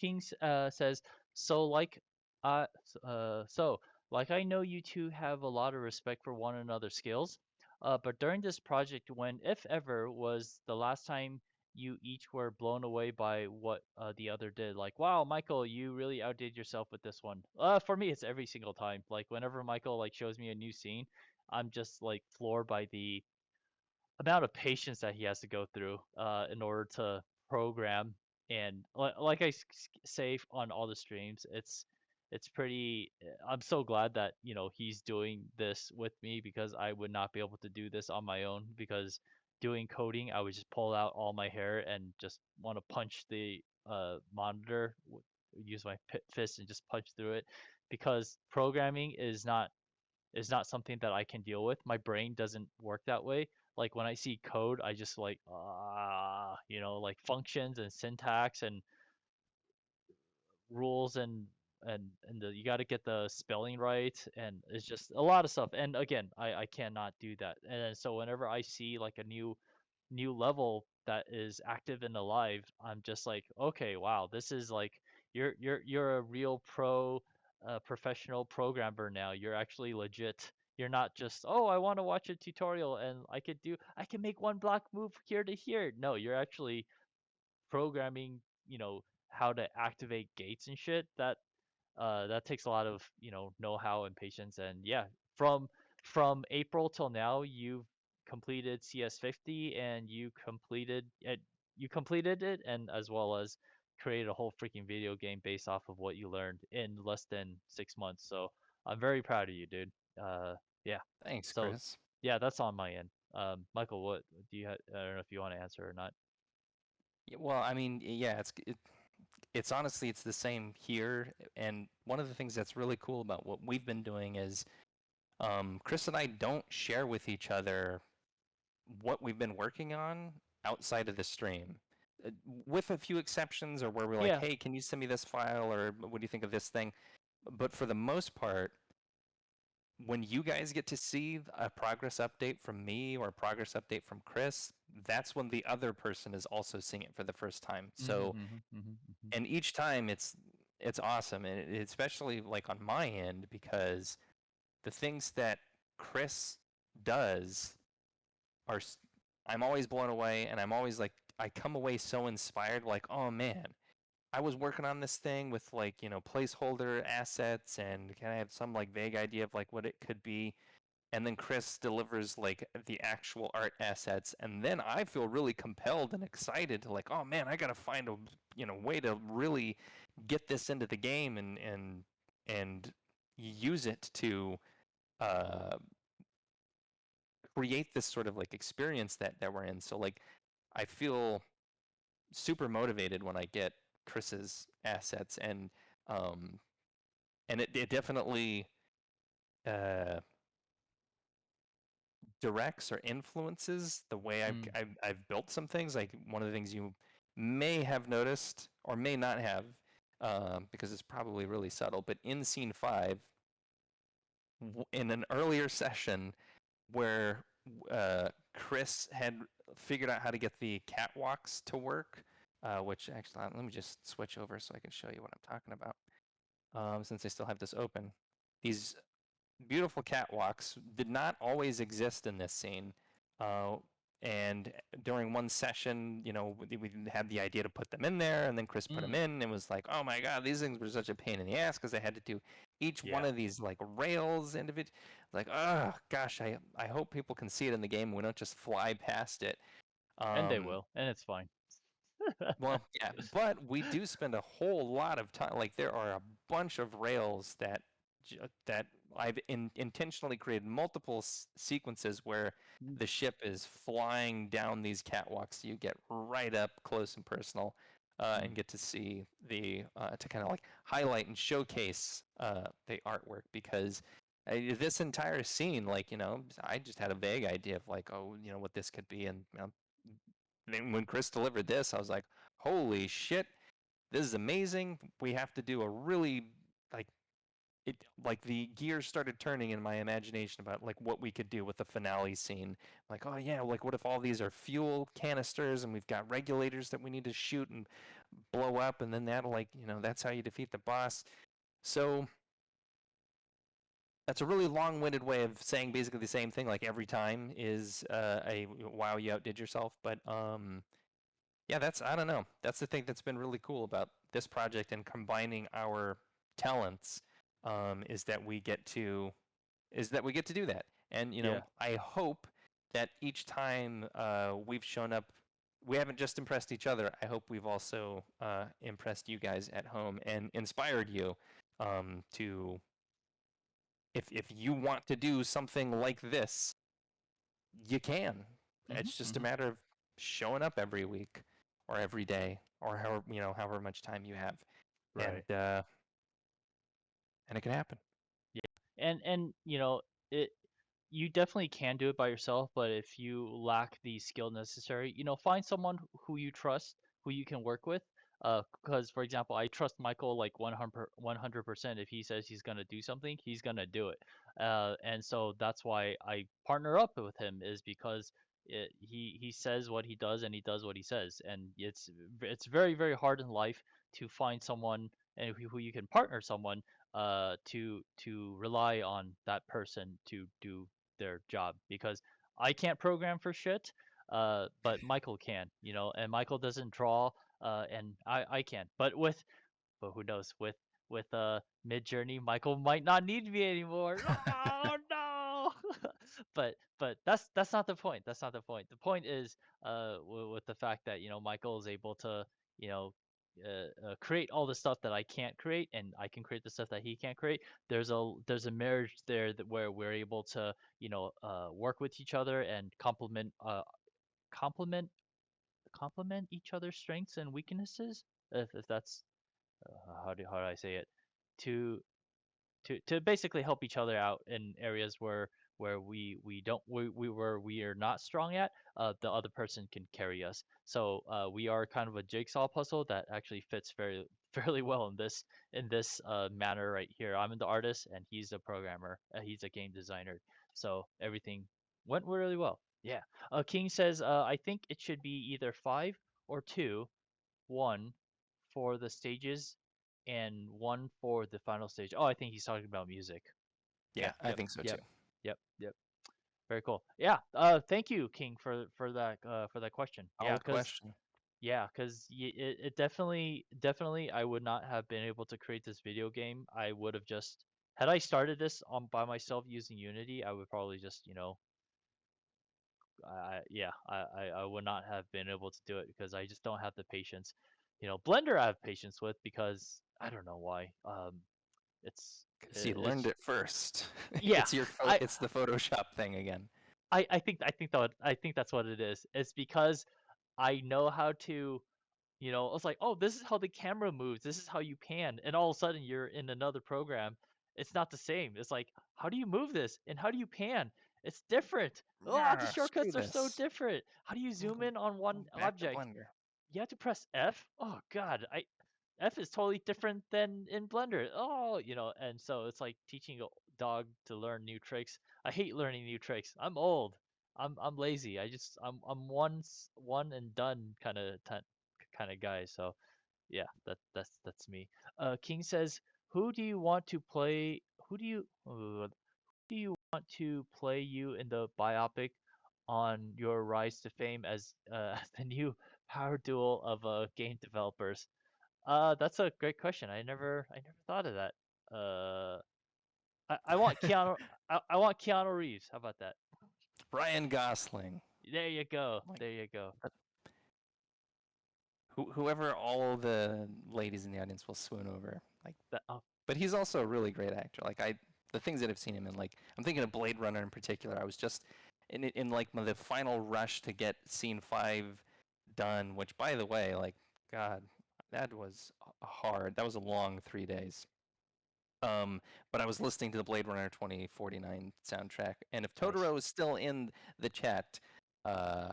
Kings says, so like, so like I know you two have a lot of respect for one another's skills, but during this project, when, if ever, was the last time you each were blown away by what the other did? Like, wow, Michael, you really outdid yourself with this one. For me, it's every single time. Like, whenever Michael like shows me a new scene, I'm just like floored by the amount of patience that he has to go through in order to program. And like I say on all the streams, it's pretty. I'm so glad that he's doing this with me, because I would not be able to do this on my own. Because doing coding, I would just pull out all my hair and just want to punch the monitor, use my fist and just punch through it. Because programming is not something that I can deal with. My brain doesn't work that way. Like when I see code, I just like like functions and syntax and rules and you got to get the spelling right, and it's just a lot of stuff. And again, I cannot do that. And then, so whenever I see like a new level that is active and alive, I'm just like, okay, wow, this is like you're a real professional programmer now. You're actually legit. You're not just, oh, I want to watch a tutorial and I can make one block move here to here. No, you're actually programming, how to activate gates and shit. That takes a lot of, know-how and patience. And yeah, from April till now, you've completed CS50, and you completed it, and as well as created a whole freaking video game based off of what you learned in less than 6 months. So I'm very proud of you, dude. Yeah. Thanks, So Chris. yeah, that's on my end. Michael, what do you? I don't know if you want to answer or not. Yeah, well, I mean, yeah, it's honestly it's the same here. And one of the things that's really cool about what we've been doing is Chris and I don't share with each other what we've been working on outside of the stream. With a few exceptions, or where we're like, Yeah. hey, can you send me this file, or what do you think of this thing? But for the most part, when you guys get to see a progress update from me or a progress update from Chris, that's when the other person is also seeing it for the first time. So, and each time it's awesome, and especially like on my end, because the things that Chris does are I'm always blown away, and I'm always like I come away so inspired, like, oh man, I was working on this thing with like, placeholder assets, and can I have some like vague idea of like what it could be, and then Chris delivers like the actual art assets, and then I feel really compelled and excited to like, oh man, I gotta find a way to really get this into the game and use it to uh, create this sort of like experience that we're in. So like, I feel super motivated when I get Chris's assets, um, and it definitely directs or influences the way Mm. I've built some things. Like one of the things you may have noticed or may not have, because it's probably really subtle, but in scene 5, in an earlier session where Chris had figured out how to get the catwalks to work, which actually, let me just switch over so I can show you what I'm talking about. Since I still have this open, these beautiful catwalks did not always exist in this scene. And during one session, we had the idea to put them in there, and then Chris put them in, and was like, "Oh my god, these things were such a pain in the ass because I had to do each one Yeah. of these like rails individually." Like, oh gosh, I hope people can see it in the game. And we don't just fly past it. And they will, and it's fine. Well, yeah, but we do spend a whole lot of time. Like, there are a bunch of rails that I've intentionally created multiple sequences where the ship is flying down these catwalks. So you get right up close and personal, and get to see the to kind of like highlight and showcase the artwork, because this entire scene, like, I just had a vague idea of like, oh, what this could be, and then when Chris delivered this, I was like, holy shit, this is amazing. We have to do a really like the gears started turning in my imagination about like what we could do with the finale scene. Like, oh yeah, like what if all these are fuel canisters and we've got regulators that we need to shoot and blow up, and then that'll that's how you defeat the boss. So that's a really long-winded way of saying basically the same thing, like every time is a wow, you outdid yourself. But yeah, I don't know. That's the thing that's been really cool about this project and combining our talents, is that we get to do that. And Yeah. I hope that each time we've shown up, we haven't just impressed each other. I hope we've also impressed you guys at home and inspired you to, if you want to do something like this, you can. It's just a matter of showing up every week or every day or however much time you have. Right. And it can happen. And it you definitely can do it by yourself, but if you lack the skill necessary, find someone who you trust, who you can work with. Because for example, I trust Michael like 100%. If he says he's gonna do something, he's gonna do it. And so that's why I partner up with him, is because he says what he does and he does what he says, and it's very very hard in life to find someone and who you can partner someone to rely on that person to do their job, because I can't program for shit, but Michael can, and Michael doesn't draw, and I can. But who knows, with Mid-Journey, Michael might not need me anymore. Oh no! but that's not the point. That's not the point. The point is with the fact that Michael is able to you know create all the stuff that I can't create, and I can create the stuff that he can't create. There's a marriage there where we're able to work with each other and complement complement each other's strengths and weaknesses. If that's how do I say it, to to basically help each other out in areas where we are not strong at, the other person can carry us. So we are kind of a jigsaw puzzle that actually fits very fairly well in this manner right here. I'm the artist and he's a programmer. He's a game designer. So everything went really well. Yeah. King says I think it should be either 5 or 2, 1 for the stages and 1 for the final stage. Oh, I think he's talking about music. Yeah, I think so too. Yep. Very cool. Yeah. Thank you, King, for that question. Yeah, Solid question. because it definitely I would not have been able to create this video game. I would have just had I started this on by myself using Unity, I would probably just I would not have been able to do it because I just don't have the patience. Blender I have patience with because I don't know why. It's Because you learned it first. Yeah, It's the Photoshop thing again. I think that's what it is. It's because I know how to, I was like, oh, this is how the camera moves. This is how you pan, and all of a sudden you're in another program. It's not the same. It's like, how do you move this, and how do you pan? It's different. Oh, the Ah, screw shortcuts are so this. different. How do you zoom in on one Back to object? Blender. You have to press F. Oh God, F is totally different than in Blender. Oh, and so it's like teaching a dog to learn new tricks. I hate learning new tricks. I'm old. I'm lazy. I'm one and done kind of guy. So yeah, that's me. King says, who do you want to play? Who do you want to play you in the biopic on your rise to fame as the new power duel of game developers? That's a great question. I never thought of that. I want Keanu. I want Keanu Reeves. How about that? Ryan Gosling. There you go. Like, There you go. whoever all the ladies in the audience will swoon over. Like, Oh, but he's also a really great actor. The things that I've seen him in, like I'm thinking of Blade Runner in particular. I was just in like the final rush to get scene 5 done, which by the way, like God, that was hard. That was a long 3 days. But I was listening to the Blade Runner 2049 soundtrack, and if nice. Totoro is still in the chat, uh,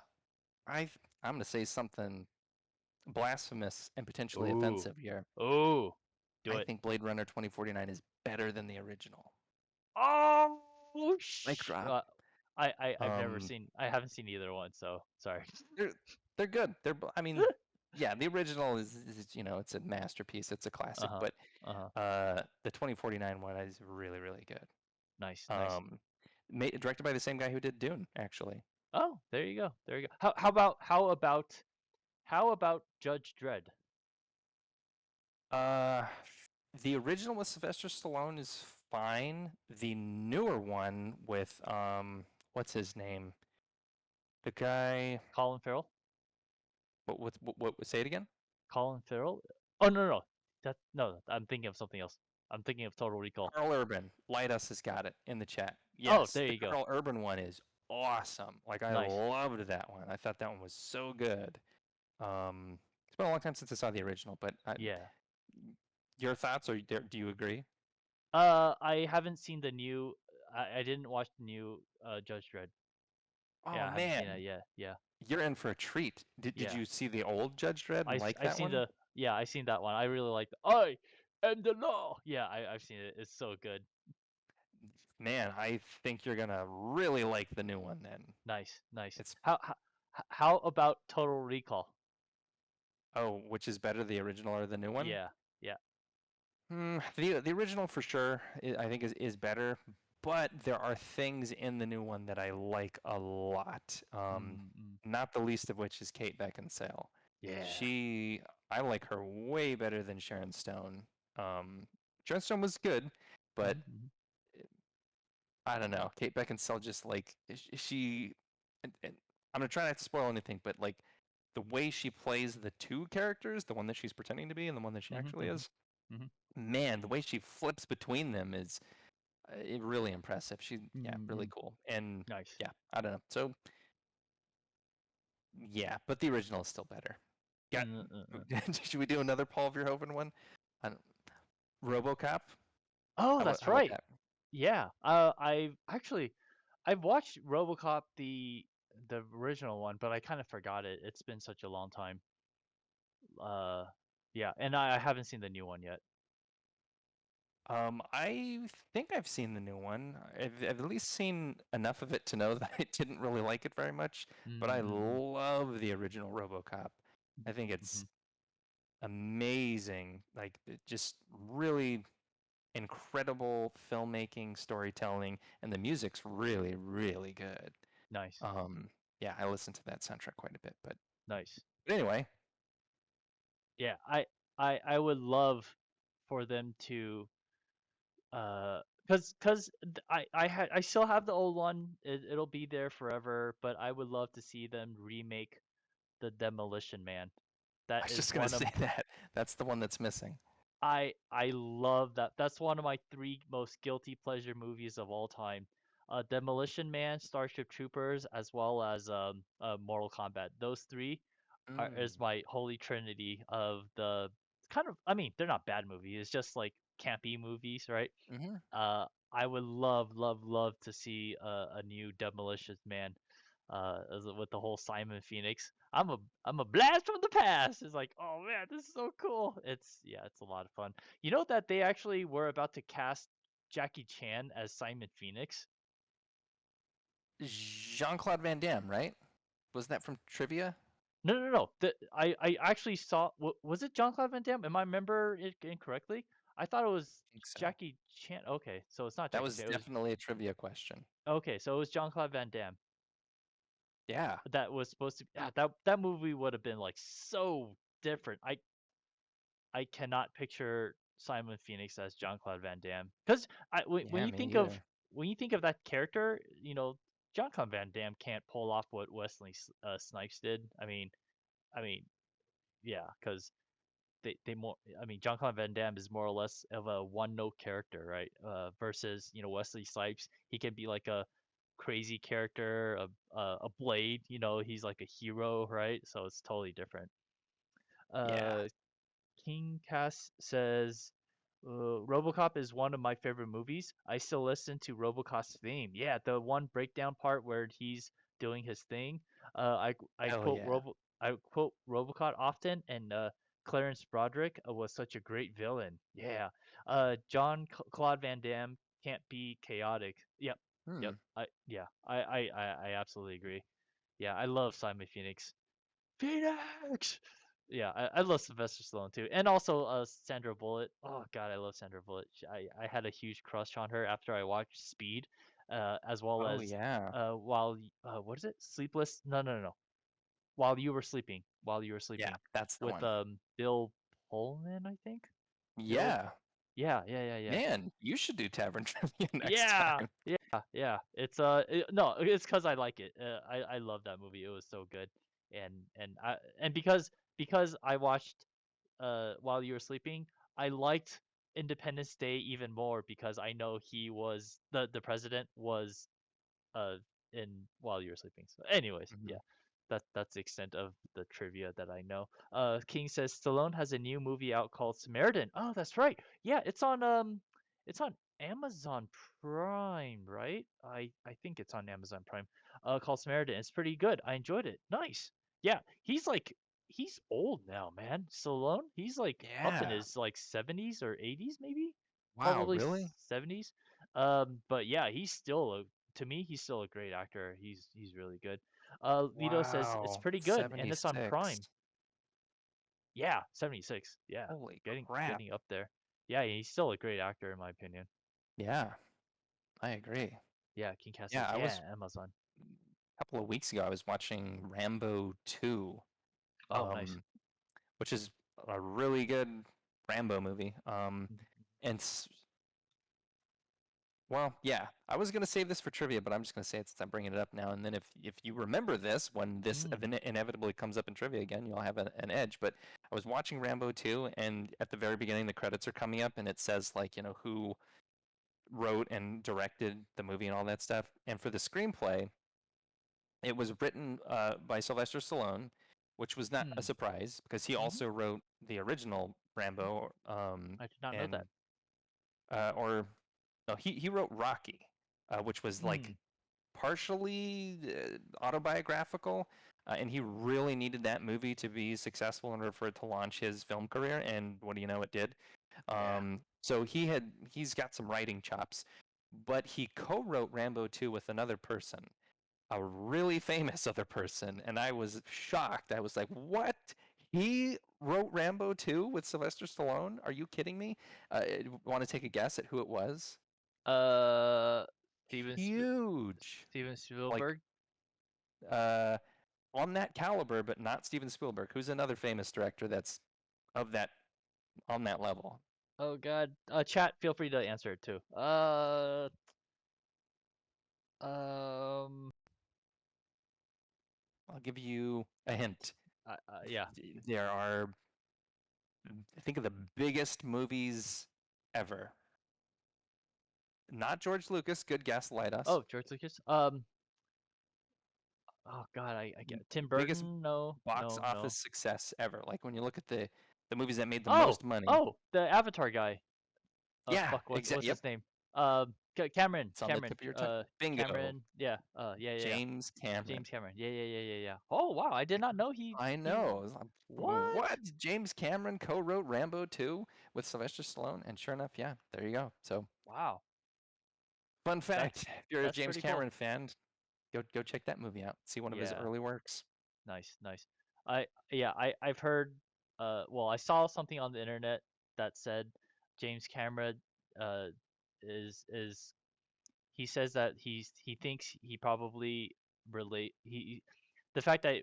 I'm gonna say something blasphemous and potentially Ooh. offensive here. Ooh. Do I it. think Blade Runner 2049 is better than the original. Oh, Mic drop. I haven't seen either one, so sorry. They're good. I mean, yeah, the original is it's a masterpiece. It's a classic, Uh-huh. but Uh-huh. the 2049 one is really really good. Nice. Directed by the same guy who did Dune, actually. Oh, there you go. There you go. How about Judge Dredd? Uh, the original with Sylvester Stallone is fine. The newer one with what's his name? The guy. Colin Farrell? What say it again? Colin Farrell? Oh no. No, I'm thinking of something else. I'm thinking of Total Recall. Carl Urban. Light Us has got it in the chat. Oh, Yes, there the you go. Carl Urban one is awesome. Like I Nice. loved that one. I thought that one was so good. It's been a long time since I saw the original, but Yeah. your thoughts, or do you agree? I haven't seen the new. I didn't watch the new Judge Dredd. Oh Yeah, I haven't seen man, it yet. Yeah. you're in for a treat. Did Yeah. you see the old Judge Dredd and like I've that seen one? I seen that one. I really like I am the law. Yeah, I've seen it. It's so good. Man, I think you're gonna really like the new one then. Nice. It's How about Total Recall? which is better, the original or the new one? Yeah. Yeah. The original for sure, I think is better, but there are things in the new one that I like a lot. Mm. Not the least of which is Kate Beckinsale. Yeah. I like her way better than Sharon Stone. Sharon Stone was good, but Mhm. I don't know. Kate Beckinsale just like she, and I'm gonna try not to spoil anything, but like the way she plays the two characters, the one that she's pretending to be and the one that she actually is, Mhm. man, the way she flips between them is really impressive. Really Mhm. cool. And Nice. yeah, I don't know. So yeah, but the original is still better. Got? Should we do another Paul Verhoeven one? I don't, RoboCop. Oh, that's How about right. that? Yeah. I've watched RoboCop the original one, but I kind of forgot it. It's been such a long time. Uh, yeah, and I haven't seen the new one yet. I think I've seen the new one. I've at least seen enough of it to know that I didn't really like it very much, but I Mm-hmm. love the original RoboCop. I think it's amazing. Like, just really incredible filmmaking, storytelling, and the music's really, really good. Nice. Yeah, I listen to that soundtrack quite a bit, Nice. but anyway, Yeah, I would love for them to I still have the old one. It'll be there forever, but I would love to see them remake the Demolition Man. I That was is just gonna one of say that that's the one that's missing. I love that. That's one of my three most guilty pleasure movies of all time. Demolition Man, Starship Troopers, as well as Mortal Kombat. Those three is Mm. my holy trinity of the kind of. I mean, they're not bad movies. It's just like campy movies, right? Hmm. I would love to see a new Demolition Man, with the whole Simon Phoenix. I'm a blast from the past. It's like, oh man, this is so cool. It's a lot of fun. You know that they actually were about to cast Jackie Chan as Simon Phoenix. Jean-Claude Van Damme, right? Was that from trivia? No. I actually saw. Was it Jean-Claude Van Damme? Am I remember it incorrectly? I thought it was I think so. Jackie Chan. Okay, so it's not That Jackie was Chan. It was definitely a trivia question. okay. So it was Jean-Claude Van Damme. Yeah. That was supposed to. Yeah, that movie would have been like so different. I cannot picture Simon Phoenix as Jean-Claude Van Damme because when Yeah, you me think either. of that character, Jean-Claude Van Damme can't pull off what Wesley Snipes did. I mean, yeah, because they more. I mean, Jean-Claude Van Damme is more or less of a one-note character, right? Versus Wesley Snipes, he can be like a crazy character, a Blade. He's like a hero, right? So it's totally different. Yeah. Uh, King Cass says, RoboCop is one of my favorite movies. I still listen to RoboCop's theme. Yeah, the one breakdown part where he's doing his thing. I Hell quote yeah. RoboCop often, and Clarence Broderick was such a great villain. Yeah. John Claude Van Damme can't be chaotic. Yep. Yep. Hmm. I absolutely agree. Yeah, I love Simon Phoenix. Phoenix. Yeah, I love Sylvester Stallone too, and also Sandra Bullock. Oh God, I love Sandra Bullock. I had a huge crush on her after I watched Speed, as well Oh as yeah. what is it? Sleepless? No. While you were Yeah, sleeping, that's the with one. Bill Pullman, I think. Bill. Yeah. Yeah. Man, you should do tavern trivia next Yeah, time. yeah. No, it's because I like it. I love that movie. It was so good, and because I watched while you were sleeping, I liked Independence Day even more because I know he was the president was uh in while you were sleeping. So, anyways, Mhm. yeah. That's the extent of the trivia that I know. King says Stallone has a new movie out called Samaritan. Oh, that's right. Yeah, it's on Amazon Prime, right? I think it's on Amazon Prime. Called Samaritan. It's pretty good. I enjoyed it. Nice. Yeah, he's old now, man. Stallone. He's like up in Yeah. his like 70s or 80s maybe. Wow, Probably really? 70s. But yeah, to me he's still a great actor. He's really good. Vito says it's Wow. pretty good and it's on Prime. 76. Yeah, 76. Yeah, Holy getting crap. getting up there. Yeah, he's still a great actor in my opinion. Yeah, I agree. Yeah, King Cat Yeah, says I was yeah, Amazon. a couple of weeks ago I was watching Rambo 2, Oh, nice. which is a really good Rambo movie. And well, yeah, I was gonna save this for trivia, but I'm just gonna say it since I'm bringing it up now. And then if you remember this when this Mm. inevitably comes up in trivia again, you'll have an edge. But I was watching Rambo 2, and at the very beginning, the credits are coming up, and it says like who wrote and directed the movie and all that stuff. And for the screenplay, it was written by Sylvester Stallone, which was not a Hmm. surprise because he Mm-hmm. also wrote the original Rambo, I did not know and that. or no, he wrote Rocky, which was like Hmm. partially autobiographical, and he really needed that movie to be successful in order for it to launch his film career. And what do you know, it did. Yeah. So he's got some writing chops, but he co-wrote Rambo 2 with another person, a really famous other person, and I was shocked. I was like, "What? He wrote Rambo 2 with Sylvester Stallone? Are you kidding me?" Want to take a guess at who it was? Uh, Huge. Steven Like Spielberg. uh on that caliber, but not Steven Spielberg, who's another famous director that's of that on that level. Oh God. Chat. Feel free to answer it too. Um. I'll give you a hint. Yeah. There are, think of the biggest movies ever. Not George Lucas. Good guess. Light us. Oh, George Lucas. Oh God, I get Tim Biggest Burton. No, box no, office no. success ever. Like when you look at the movies that made the Oh, most money. oh, the Avatar guy. Yeah, Fuck. What's exactly. his Yep. name? Cameron. It's on the tip of your tongue. Bingo. Cameron. Yeah. Yeah. James Cameron. James Cameron. Yeah. Oh wow, I did not know he. I know. It's like, What? what? James Cameron co-wrote Rambo 2 with Sylvester Stallone, and sure enough, yeah, there you go. So, Wow. fun fact: if you're a that's James pretty cool. Cameron fan, go check that movie out. See one of his Yeah. early works. Nice. I've heard. Well, I saw something on the internet that said James Cameron uh is he says that he thinks he probably relate he the fact that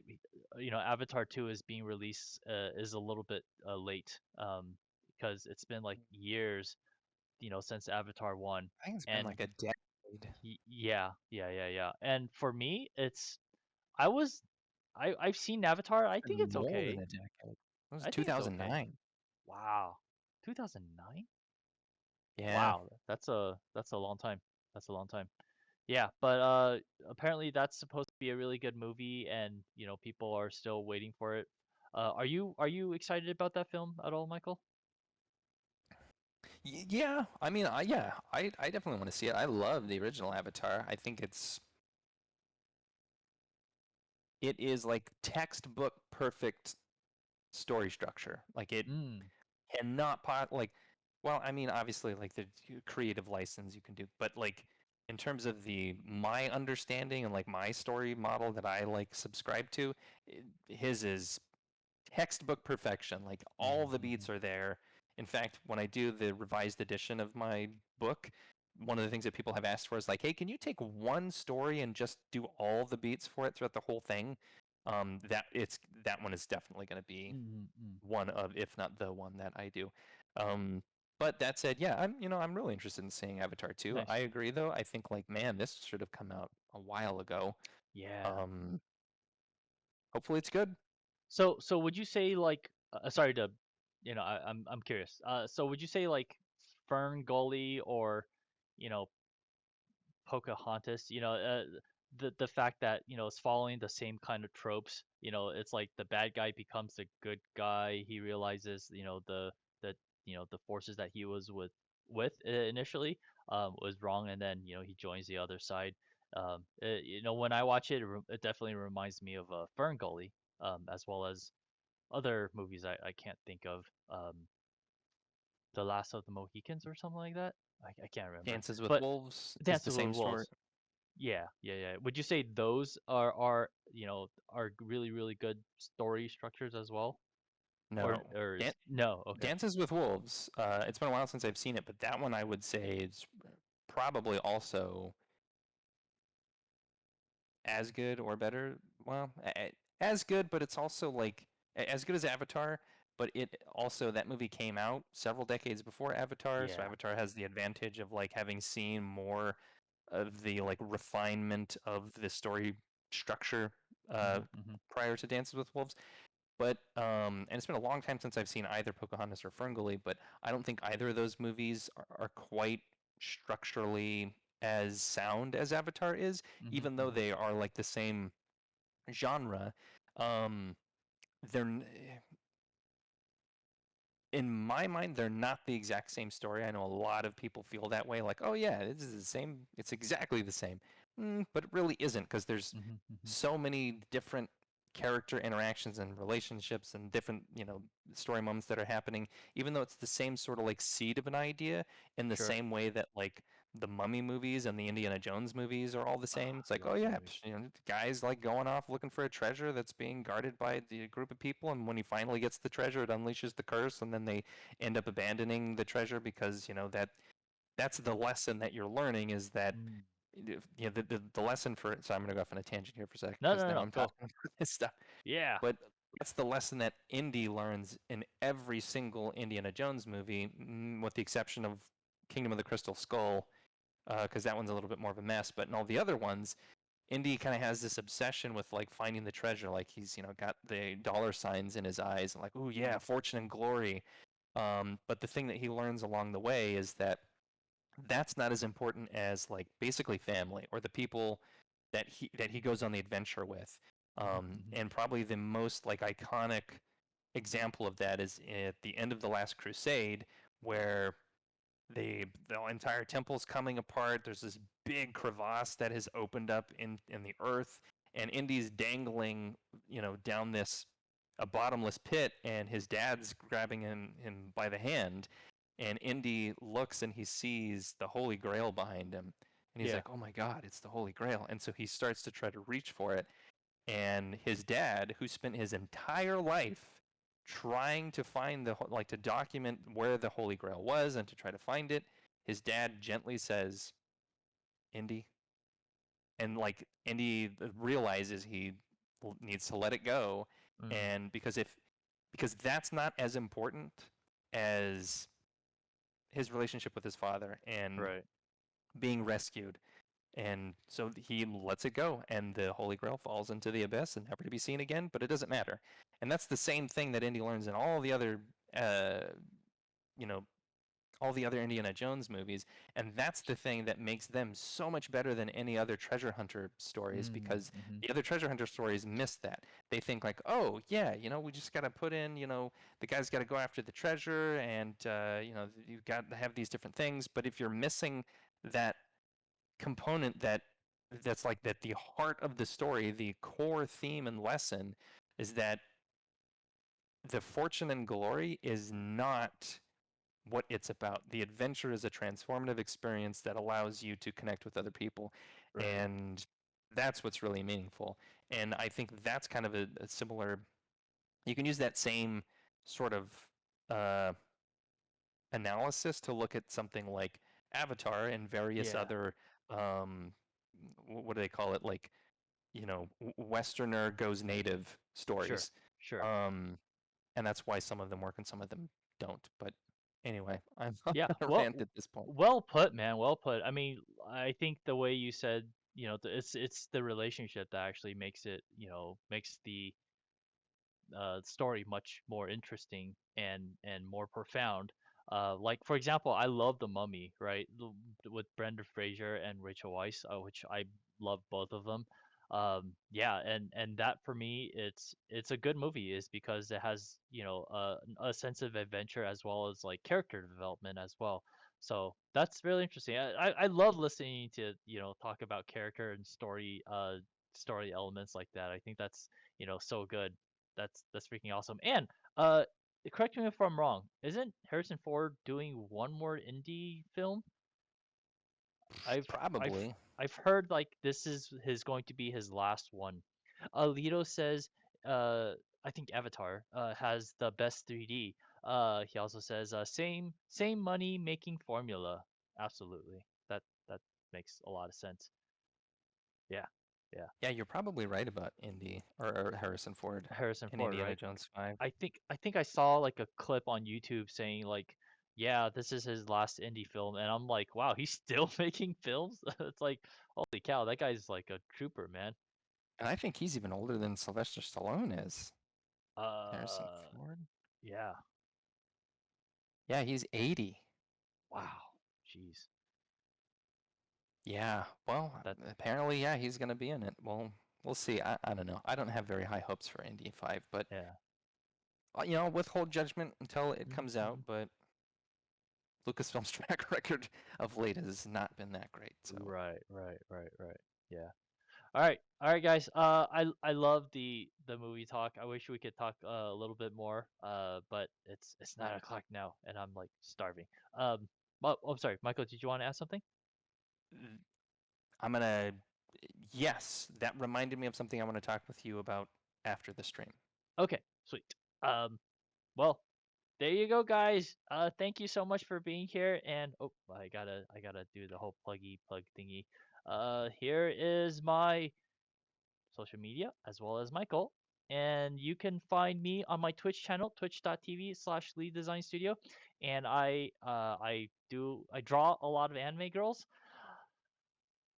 Avatar 2 is being released is a little bit late because it's been like years since Avatar 1. I think it's been And like a decade. yeah. And for me, I've seen Avatar. I think it's More okay. than a decade. It was I think it's okay. 2009. Wow. 2009? Yeah. Wow, that's a long time. That's a long time. Yeah, but apparently that's supposed to be a really good movie, and people are still waiting for it. Are you excited about that film at all, Michael? Yeah. I mean, I definitely want to see it. I love the original Avatar. I think it is like textbook perfect story structure. Like it Mm. cannot like, well, I mean, obviously like the creative license you can do, but like in terms of my understanding and like my story model that I like subscribe to, his is textbook perfection. Like all the beats are there. In fact, when I do the revised edition of my book, one of the things that people have asked for is like, hey, can you take one story and just do all the beats for it throughout the whole thing? That one is definitely going to be one of, if not the one that I do. But that said, yeah, I'm really interested in seeing Avatar 2. Nice. I agree though. I think like, man, this should have come out a while ago. Yeah. Hopefully it's good. So would you say like sorry to I'm curious. So would you say like Fern Gully or you know Pocahontas, the fact that it's following the same kind of tropes. It's like the bad guy becomes the good guy. He realizes the forces that he was with initially was wrong, and then he joins the other side. When I watch it, it definitely reminds me of Fern Gully, as well as other movies I can't think of. The Last of the Mohicans or something like that. I can't remember. Dances with But Wolves is the Dances same with story. Wolves. Yeah. Would you say those are really really good story structures as well? No. No? Okay. Dances with Wolves. It's been a while since I've seen it, but that one I would say is probably also as good or better. Well, as good, but it's also like as good as Avatar. But it also, that movie came out several decades before Avatar, so Yeah. Avatar has the advantage of like having seen more of the like refinement of the story structure prior to Dances with Wolves. But and it's been a long time since I've seen either Pocahontas or Ferngully, but I don't think either of those movies are quite structurally as sound as Avatar is, even though they are like the same genre. They're in my mind, they're not the exact same story. I know a lot of people feel that way, like, oh yeah, this is the same. It's exactly the same, but it really isn't, because there's so many different character interactions and relationships and different story moments that are happening, even though it's the same sort of like seed of an idea, in the same way that like the Mummy movies and the Indiana Jones movies are all the same. It's like, oh yeah, guys like going off looking for a treasure that's being guarded by the group of people, and when he finally gets the treasure, it unleashes the curse, and then they end up abandoning the treasure because that's the lesson that you're learning, is that the lesson for it. So I'm going to go off on a tangent here for a second, because now I'm talking about this stuff. Yeah. But that's the lesson that Indy learns in every single Indiana Jones movie, with the exception of Kingdom of the Crystal Skull, because that one's a little bit more of a mess. But in all the other ones, Indy kind of has this obsession with like finding the treasure. Like he's got the dollar signs in his eyes, and like, oh yeah, fortune and glory. But the thing that he learns along the way is that that's not as important as like basically family, or the people that he goes on the adventure with. And probably the most like iconic example of that is at the end of The Last Crusade, where the entire temple's coming apart. There's this big crevasse that has opened up in the earth, and Indy's dangling, down this a bottomless pit, and his dad's grabbing him by the hand, and Indy looks and he sees the Holy Grail behind him, and he's Yeah. like, "Oh my God, it's the Holy Grail!" And so he starts to try to reach for it, and his dad, who spent his entire life trying to find to document where the Holy Grail was and to try to find it, his dad gently says, "Indy," and Indy realizes he needs to let it go, Mm. and because that's not as important as his relationship with his father and Right. being rescued. And so he lets it go, and the Holy Grail falls into the abyss and never to be seen again, but it doesn't matter. And that's the same thing that Indy learns in all the other, you know, all the other Indiana Jones movies. And that's the thing that makes them so much better than any other treasure hunter stories, because Mm-hmm. the other treasure hunter stories miss that. They think like, oh, yeah, we just got to put in, the guy's got to go after the treasure, and, you've got to have these different things. But if you're missing that component that's like that the heart of the story, the core theme and lesson, is that the fortune and glory is not what it's about. The adventure is a transformative experience that allows you to connect with other people, Right. and that's what's really meaningful. And I think that's kind of a similar, you can use that same sort of uh, analysis to look at something like Avatar and various Yeah. other, what do they call it, like, Westerner goes native Sure. stories. Sure. And that's why some of them work and some of them don't. But anyway, I'm Yeah. on a Well, rant at this point. well put, man. Well put. I mean, I think the way you said, it's the relationship that actually makes it, makes the story much more interesting and more profound. Like for example, I love The Mummy, right? With Brendan Fraser and Rachel Weisz, which I love both of them. Yeah, and that for me, it's a good movie, is because it has a sense of adventure as well as like character development as well. So that's really interesting. I love listening to talk about character and story elements like that. I think that's so good. That's freaking awesome. And correct me if I'm wrong. Isn't Harrison Ford doing one more indie film? I've I've Probably. I've heard like this is going to be his last one. Alito says uh I think Avatar has the best 3D. He also says same money making formula. Absolutely. That makes a lot of sense. Yeah. Yeah. Yeah, you're probably right about Indy or Harrison Ford Harrison in Ford, Indiana right? Jones 5. I think I saw like a clip on YouTube saying like, yeah, this is his last indie film, and I'm like, wow, he's still making films. It's like, holy cow, that guy's like a trooper, man. And I think he's even older than Sylvester Stallone is. Harrison Uh, Ford? yeah, Yeah, he's 80. wow, jeez, Yeah, well, that apparently, yeah, he's going to be in it. Well, we'll see. I don't know. I don't have very high hopes for Indy 5, but, yeah. withhold judgment until it comes out. Mhm. But Lucasfilm's track record of late has not been that great. So Right. Yeah. All right, guys. I love the movie talk. I wish we could talk a little bit more. But it's 9 o'clock now, and I'm like starving. Well, I'm sorry, Michael. Did you want to ask something? I'm gonna, yes, that reminded me of something I want to talk with you about after the stream. Okay, sweet. Well, there you go, guys. Thank you so much for being here. And oh, I gotta do the whole plug thingy. Here is my social media as well as Michael. And you can find me on my Twitch channel, twitch.tv/Lead Design Studio. And I draw a lot of anime girls.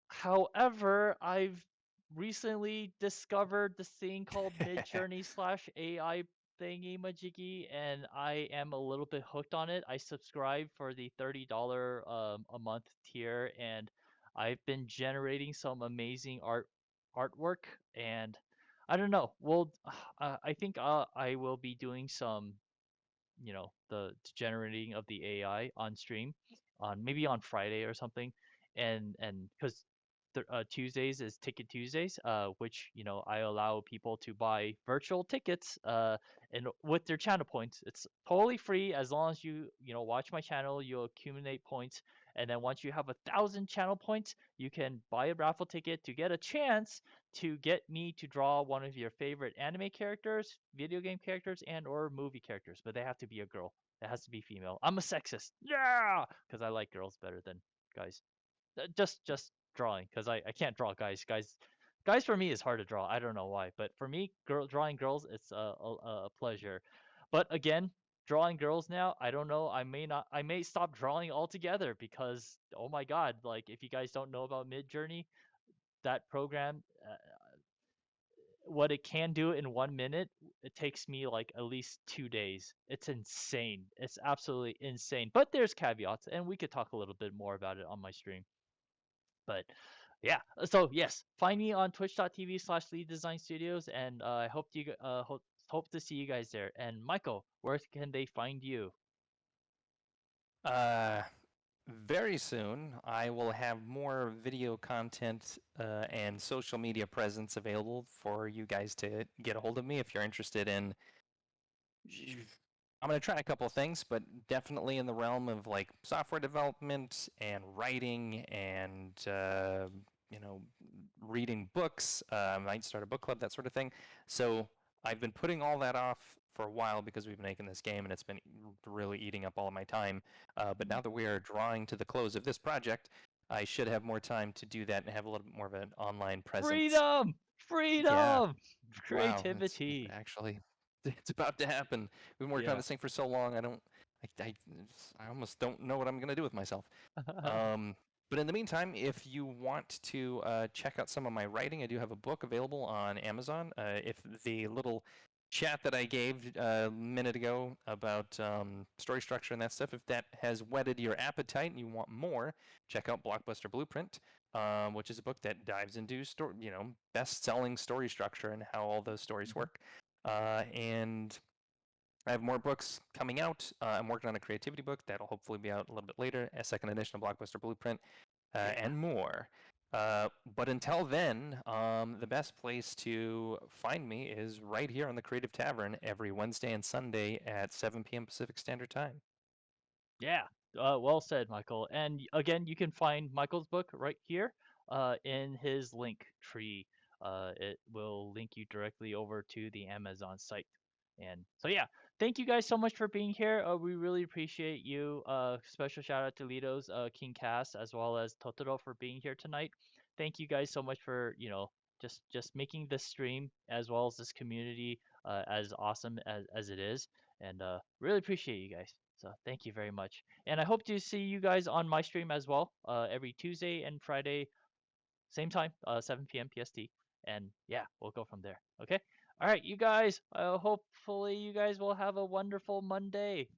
However, I've recently discovered this thing called Midjourney/AI thingy majiggy, and I am a little bit hooked on it. I subscribe for the $30 a month tier, and I've been generating some amazing artwork. And I don't know. Well, I think I will be doing some, the generating of the AI on stream, on maybe on Friday or something, and because Tuesdays is Ticket Tuesdays, which I allow people to buy virtual tickets, and with their channel points. It's totally free as long as you watch my channel. You'll accumulate points, and then once you have 1,000 channel points, you can buy a raffle ticket to get a chance to get me to draw one of your favorite anime characters, video game characters, and or movie characters. But they have to be a girl. It has to be female. I'm a sexist, yeah, because I like girls better than guys. Just drawing, because I can't draw guys. Guys for me is hard to draw. I don't know why, but for me, drawing girls, it's a pleasure. But again, drawing girls now, I don't know. I may stop drawing altogether because oh my god, like if you guys don't know about Midjourney, that program, what it can do in 1 minute, it takes me like at least 2 days. It's insane. It's absolutely insane. But there's caveats, and we could talk a little bit more about it on my stream. But yeah, so yes, find me on twitch.tv/Lead Design Studios, and I hope to see you guys there. And Michael, where can they find you? Very soon, I will have more video content and social media presence available for you guys to get a hold of me if you're interested in. I'm going to try a couple of things, but definitely in the realm of like software development and writing and reading books. I might start a book club, that sort of thing. So I've been putting all that off for a while because we've been making this game and it's been really eating up all of my time. But now that we are drawing to the close of this project, I should have more time to do that and have a little bit more of an online presence. Freedom! Freedom! Wow, Creativity! actually, it's about to happen. We've been working on this thing for so long. I almost don't know what I'm gonna do with myself. But in the meantime, if you want to check out some of my writing, I do have a book available on Amazon. If the little chat that I gave a minute ago about story structure and that stuff, if that has whetted your appetite and you want more, check out Blockbuster Blueprint, which is a book that dives into best-selling story structure and how all those stories work. And I have more books coming out. I'm working on a creativity book that'll hopefully be out a little bit later, a second edition of Blockbuster Blueprint, and more. But until then, the best place to find me is right here on the Creative Tavern every Wednesday and Sunday at 7 p.m. Pacific Standard Time. Yeah, well said, Michael. And again, you can find Michael's book right here in his link tree. It will link you directly over to the Amazon site. And so, yeah, thank you guys so much for being here. We really appreciate you. Special shout out to Lido's King Cass as well as Totoro for being here tonight. Thank you guys so much for just making this stream as well as this community as awesome as it is. And really appreciate you guys. So thank you very much. And I hope to see you guys on my stream as well every Tuesday and Friday, same time, 7 p.m. PST. And yeah, we'll go from there. Okay. All right, you guys. Hopefully, you guys will have a wonderful Monday.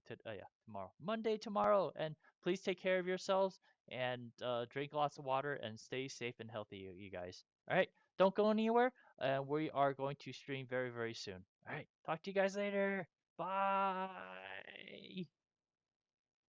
Tomorrow. Monday tomorrow. And please take care of yourselves and drink lots of water and stay safe and healthy, you guys. All right. Don't go anywhere. We are going to stream very, very soon. All right. Talk to you guys later. Bye.